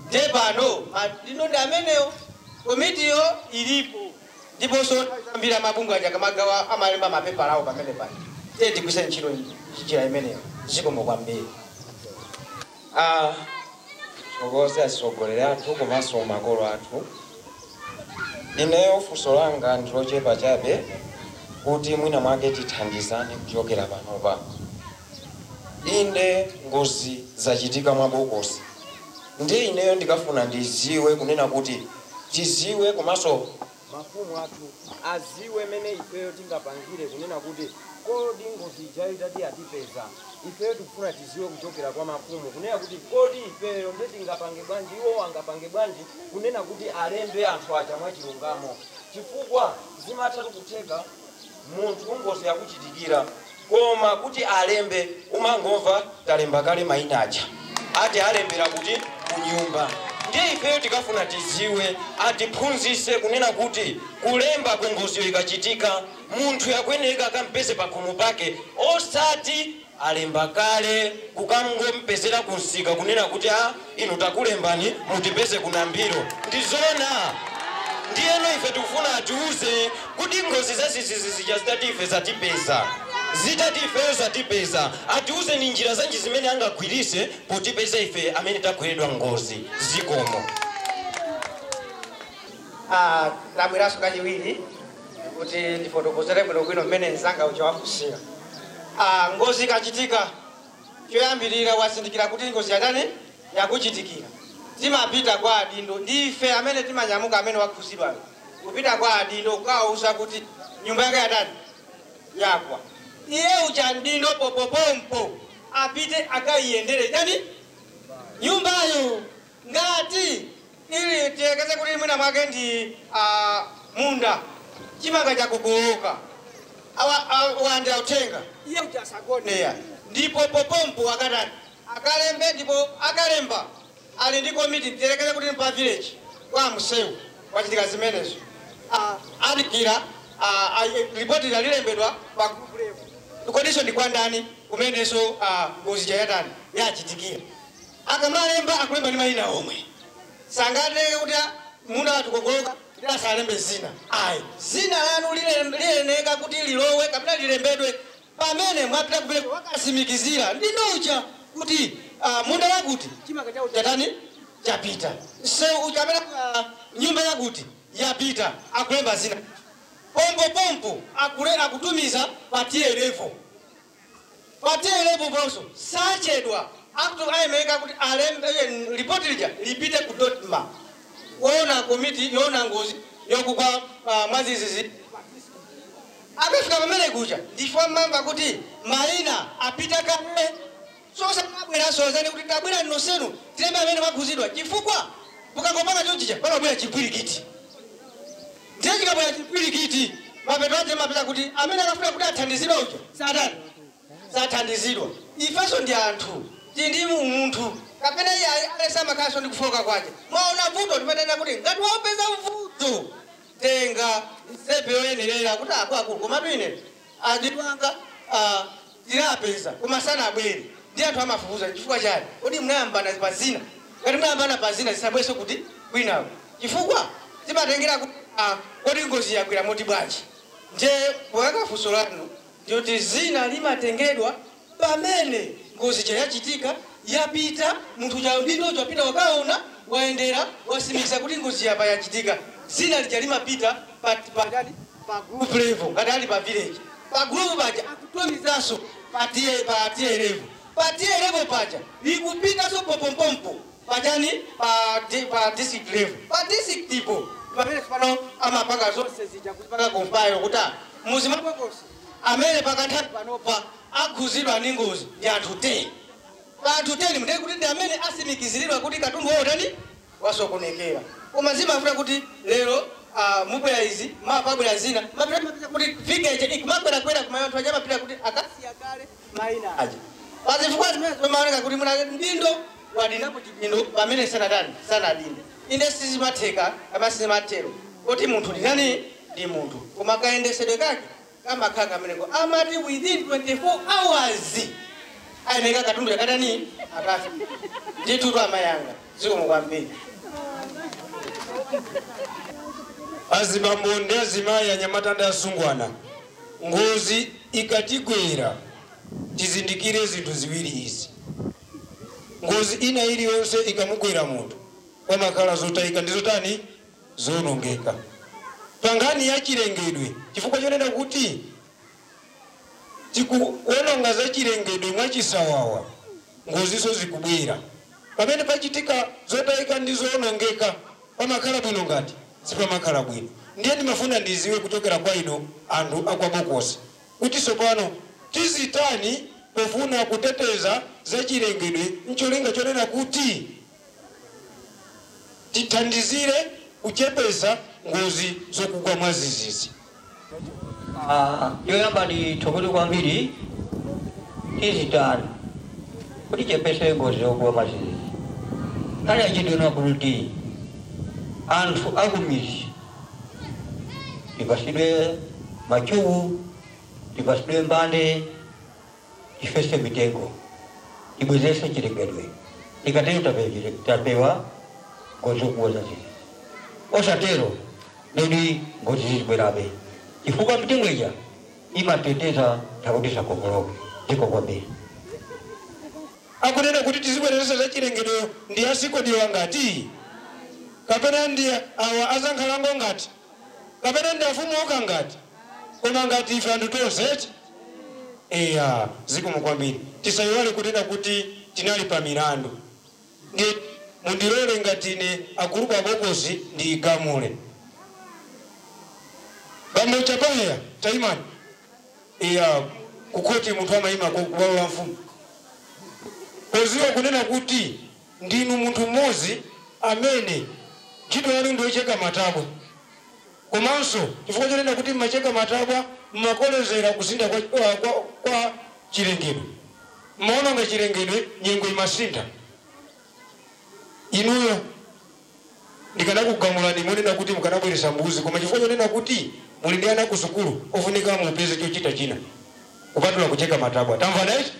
S10: Je pano madino ndi ameneyo komitiyo ilipo ndipo so ambira mabungu aja kamagawa amalemba mapepa lawo pamene pano. Je tikwise ntchito njira imeneyo zikomo kwambiri.
S17: Sogozi asogolera athu komanso makolo athu. Ineyo funso langa ndilochepa chabe kuti mwina mwake tithandizane kuchokera panopa. Inde ngozi zachitika mwabokosi. Ndi ineyo ndikafuna ndiziwe kunena kuti tiziwe komanso mafumu athu aziwe mene ifeyo tingapangire kunena kuti kodi ngozi ijayo tati atipeza. Ifeyo tikufuna tiziwe kuchokera kwa mafumu kunena kuti kodi ifeyo nde tingapange bwanji iwo angapange bwanji kunena kuti alembe anthu aja mwachilungamo. Chifukwa zimatatu kuteka munthu ngozi yakuchitikira koma kuti alembe umangomva talemba kale mayina aja ati alembera kuti kunyumba. Ndiye ifeyo tikafuna tiziwe atiphunzise kunena kuti kulemba kungoziyo ikachitika munthu yakweneka akampeze pakhomo pake osati alemba kale kukamgompezera kunsika kunena kuti inu takulembani mutipeze kunambiro. Ndizona ndiyeno ife tikufuna atiuze kuti ngozi zazizizi zitatife zatipeza zitatifeyo zatipeza atiuze ni njira zanji zimene angagwirise potipeza ife amene tagweredwa ngozi zikomo.
S10: Labweraso kachiwiri kuti ndifotokozere bwino mmene nzanga uja wafusira. Ngozi ikachitika choyambirira wasindikira kuti ngozi yatani yakuchitikira. Timapita kwa adindo ndife amene timanyamuka amene wakhusidwa. Kupita kwa adindo ukauza kuti nyumba yake yatani yakwa. Iye uja ndindo popopompo apite akayiyendere yani nyumbayo ngati ili tiekeze kuti mwina mwake ndi munda chimanga chakuguluka wanda utenga iye uja sagoneya ndipo popompo akatani akalembe ndipo akalemba ali ndi komiti tiekeze kuti pa village kwa msewu wachitika zimenezo adikira ripoti lilembedwa pa group level condition ndi kwa ndani kumeneso ngozi chayatani yachitikira akamalemba akulemba ndi mayina omwe sangateke kuti munda watukogoloka asalembe zina ayi zina lanu liyeneka kuti lilowe kapena lilembedwe pamene mwapita kupeleka wakasimikizira ndinocha kuti munda wakuti chimanga chao chatani chapita se uchamena nyumba yakuti yapita akulemba zina pompo akutumiza patie level bonso sachedwa aktu ayemeka kuti alembe report lija lipite ku dotma wona komiti yona ngozi yokugwa mwazizizi akafika pamene kuja ndifo mamba kuti maina apita kale sosa kabwera sozani kuti tabwera nosenu tilembe amene wakhuzidwa chifukwa ukangopanga chonchicha pamabwera chipwirikiti ndiye chikabwera chipwirikiti mapeto ake mapita kuti amene akafuna kuti athandizidwa uja satani sathandizidwa ifeso ndi anthu tindi munthu kapena iye alesama kaso ndi kufoka kwake mwaona vuto timatenda kuti ngati waopeza vuto tenga nsepe yoyenerera kuti akulu komatu ine adipanga tirapeza koma sana abwere ndi anthu amafufuza chifukwa chani kodi mnayambana pazina ngati mnayambana pazina zisabweso kuti kwinawo chifukwa timatengera kuti kodi ngozi yagwira moti bwanji nje poyaka funso lanu ndiyoti zina limatengedwa pamene ngozi chayachitika yapita munthu chawo ndinocho apita wakaona waendera wasimikiza kuti ngozi yapa yachitika zina lija limapita pa group level ngati ali pa village pa group paja akutumizanso pa tier level pa tier level paja likupitaso popompompo pachani pa district level pa district ipo pamene pano amapanga zonse zija kupanga compile kuti muzimabokosi amene pakanthawi panopa akhuzidwa ndi ngozi ndi anthu 10 anthu 10 mndeke kuti ndi amene asimikiziridwa kuti katundu wotani wasokonekera koma zimafuna kuti lero mubwera izi mapabwera zina mapita kuti village ikumabwera kuma anthu aja mapita kuti akasiya kale maina aja pazifukwa zimene zimaoneka kuti muna ndindo wadinapo chidindo pamene sanadinde inde sizimatheka kama sizimatero kuti munthu ndinani ndi munthu koma kayendesedwe kake kamakhala kameneko amati within 24 hours ayeneka katundu yakatani akafi ndithu amayanga zikomo kwambiri
S6: azibambo ndi azimayi anyamata ndi asungwana ngozi ikatigwera tizindikire zinthu ziwiri izi ngozi ina iliyonse ikamugwera munthu pamakhala zotayika ndi zotani zonongeka pangani ya chilengedwe chifukwa chonena kuti tikuononga za chilengedwe mwachisawawa ngoziso zikubwera pamene pachitika zotayika ndi zonongeka pamakhala bwino ngati sipamakhala bwino ndiye ndimafuna ndiziwe kuchokera kwa ino anthu akwabokosi kuti sopano tizitani pofuna kuteteza za chilengedwe ncholinga chonena kuti tithandizire kuchepesa ngozi zokugwa mwazizizi.
S18: Yoyamba ni tokoti kwambiri tizitani kuti chepese ngozi zokugwa mwazizizi kale achidona kuti anthu akumizi tipasidwe machuku tipasidwe mbande tifese mitengo tibwezese chilengedwe tikatero tapewa ngozi zokugwa zazizizi osatero ndodi ngozi zibwerabe chifukwa mitengo ija imateteza takutisa kokoloke ziko kwambiri
S6: akunena kuti tizibwereresa za chilengedwe ndi asikodiro ngati kapena ndi awa azankhalango ngati kapena ndi afumu oka ngati koma ngati ife anthu tonse eya zikomo kwambiri tisayiwale kunena kuti tinali pa milandu ndi mundilole ngati ine agulupu abokosi ndi gamule bambo chapaheya taimani eya kukoti munthu amayima kuwalola mfumu poziwa kunena kuti ndinu munthu mmodzi amene ntchito yanu ndiocheka matabwa komanso chifukwa chonena kuti mmacheka matabwa mmakolezera kusinda kwa chilengedwe mmaononga chilengedwe nyengo imasintha inuyo ndikanakugamulani munena kuti mukanabweresa mbuzi koma chifukwa chonena kuti muli ndi ana ku sukulu ofunika mupeze chochita china kupatula kucheka matabwa tamvana ichi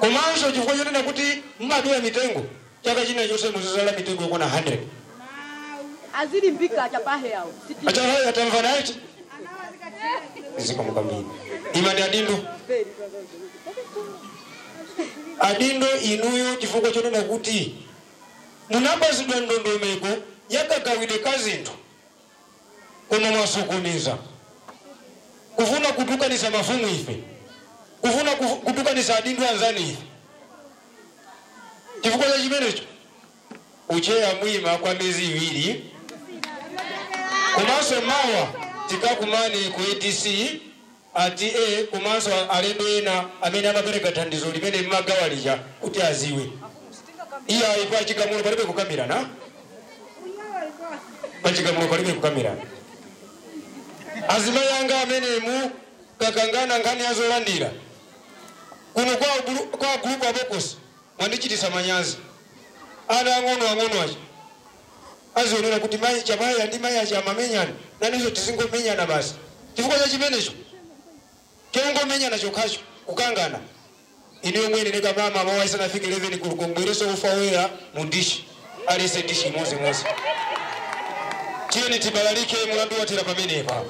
S6: komanso chifukwa chonena kuti mmadula mitengo chaka china chonse muzizala mitengo yokwana 100
S19: azili mbika chapaheya
S6: achapaheya tamvana ichi zikomo kwambiri imani adindo inuyo chifukwa chonena kuti munapazidwa ndondomeko yakagawide kazinthu koma mwasukuniza kufuna kutukanisa mafumu ife kufuna kutukanisa adindo anzani ife chifukwa cha chimenecho ucheya mwima kwa miezi 2 komanso mawa tikakumane ku ATC ati komanso alendo ena amene amapereka thandizo limene mmagawalija kuti aziwe iya ipa chigamulo palibe kukamirana pachigamulo palibe kukamirana azima yanga amene mu kakangana nkhani yazolandira kuno kwa group abokosi mwandichitisa manyazi ana ang'ono achi azionera kuti mayi chamaya ndi mayi achi amamenyana nanizo tizingomenyana basi chifukwa cha chimenecho chongomenyana chokhacho kukangana ine mwene neka mama mawa isanafike 11 kulukongwereso ufawera mundishi alese dishi mozi tieni tibalalike mulandu watera pamenepa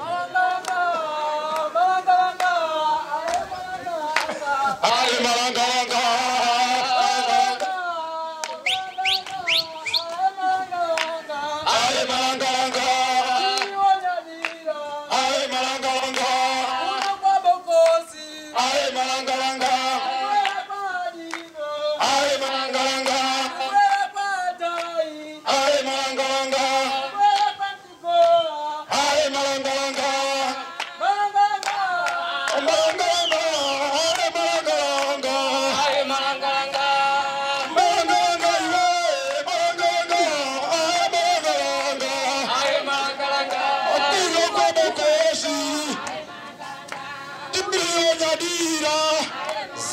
S6: ale malanga wanga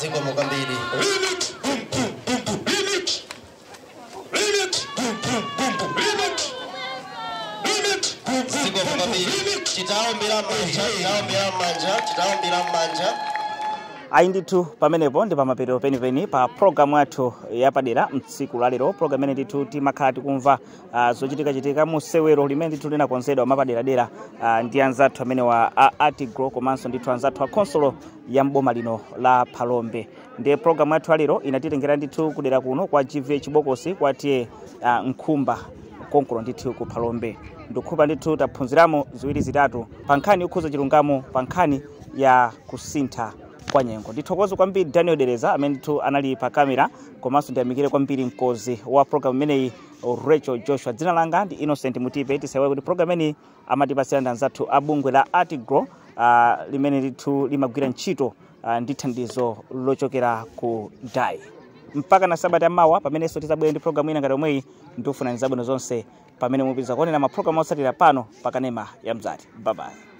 S6: zikomo kwambiri zikomo kwambiri titaombera manja
S1: ayi ndithu pamenepo ndi pamapeto penipeni pa programu yathu yapadera mtsiku lalero programu imene ndithu timakhala tikumva zochitika musewero limene ndithu linakonzedwa mapaderadera ndi anzathu amene wa Artigro komanso ndithu anzathu a konsolo ya mboma lino la Phalombe ndiye programu yathu alero inatitengera ndithu kudera kuno kwa GVA Chibokosi kwatiye Nkhumba konkulo ndithu ku Phalombe ndikhupa ndithu taphunziramo ziwiri zitatu pa nkhani yokhuza chilungamo pa nkhani ya kusintha kwa nyengo ndithokoza kwambiri Daniel Dereza amene ndithu anali pa kamera komanso ndiyamikire kwambiri mkozi wa programu imeneyi Rachel Joshua dzina langa ndi Innocent Mutipe tisayiwale kuti programu imeneyi amatipasira ndi anzathu a bungwe la Artigro limene ndithu limagwira ntchito ndi thandizo lochokera ku DAI mpaka na sabata mawa pamenenso tizabwera ndi programu ina ngati omweyi ndikufuna zabwino zonse pamene mupeza kuonera maprogramu otsatira pano pa Kanema ya Mzati. Bye bye.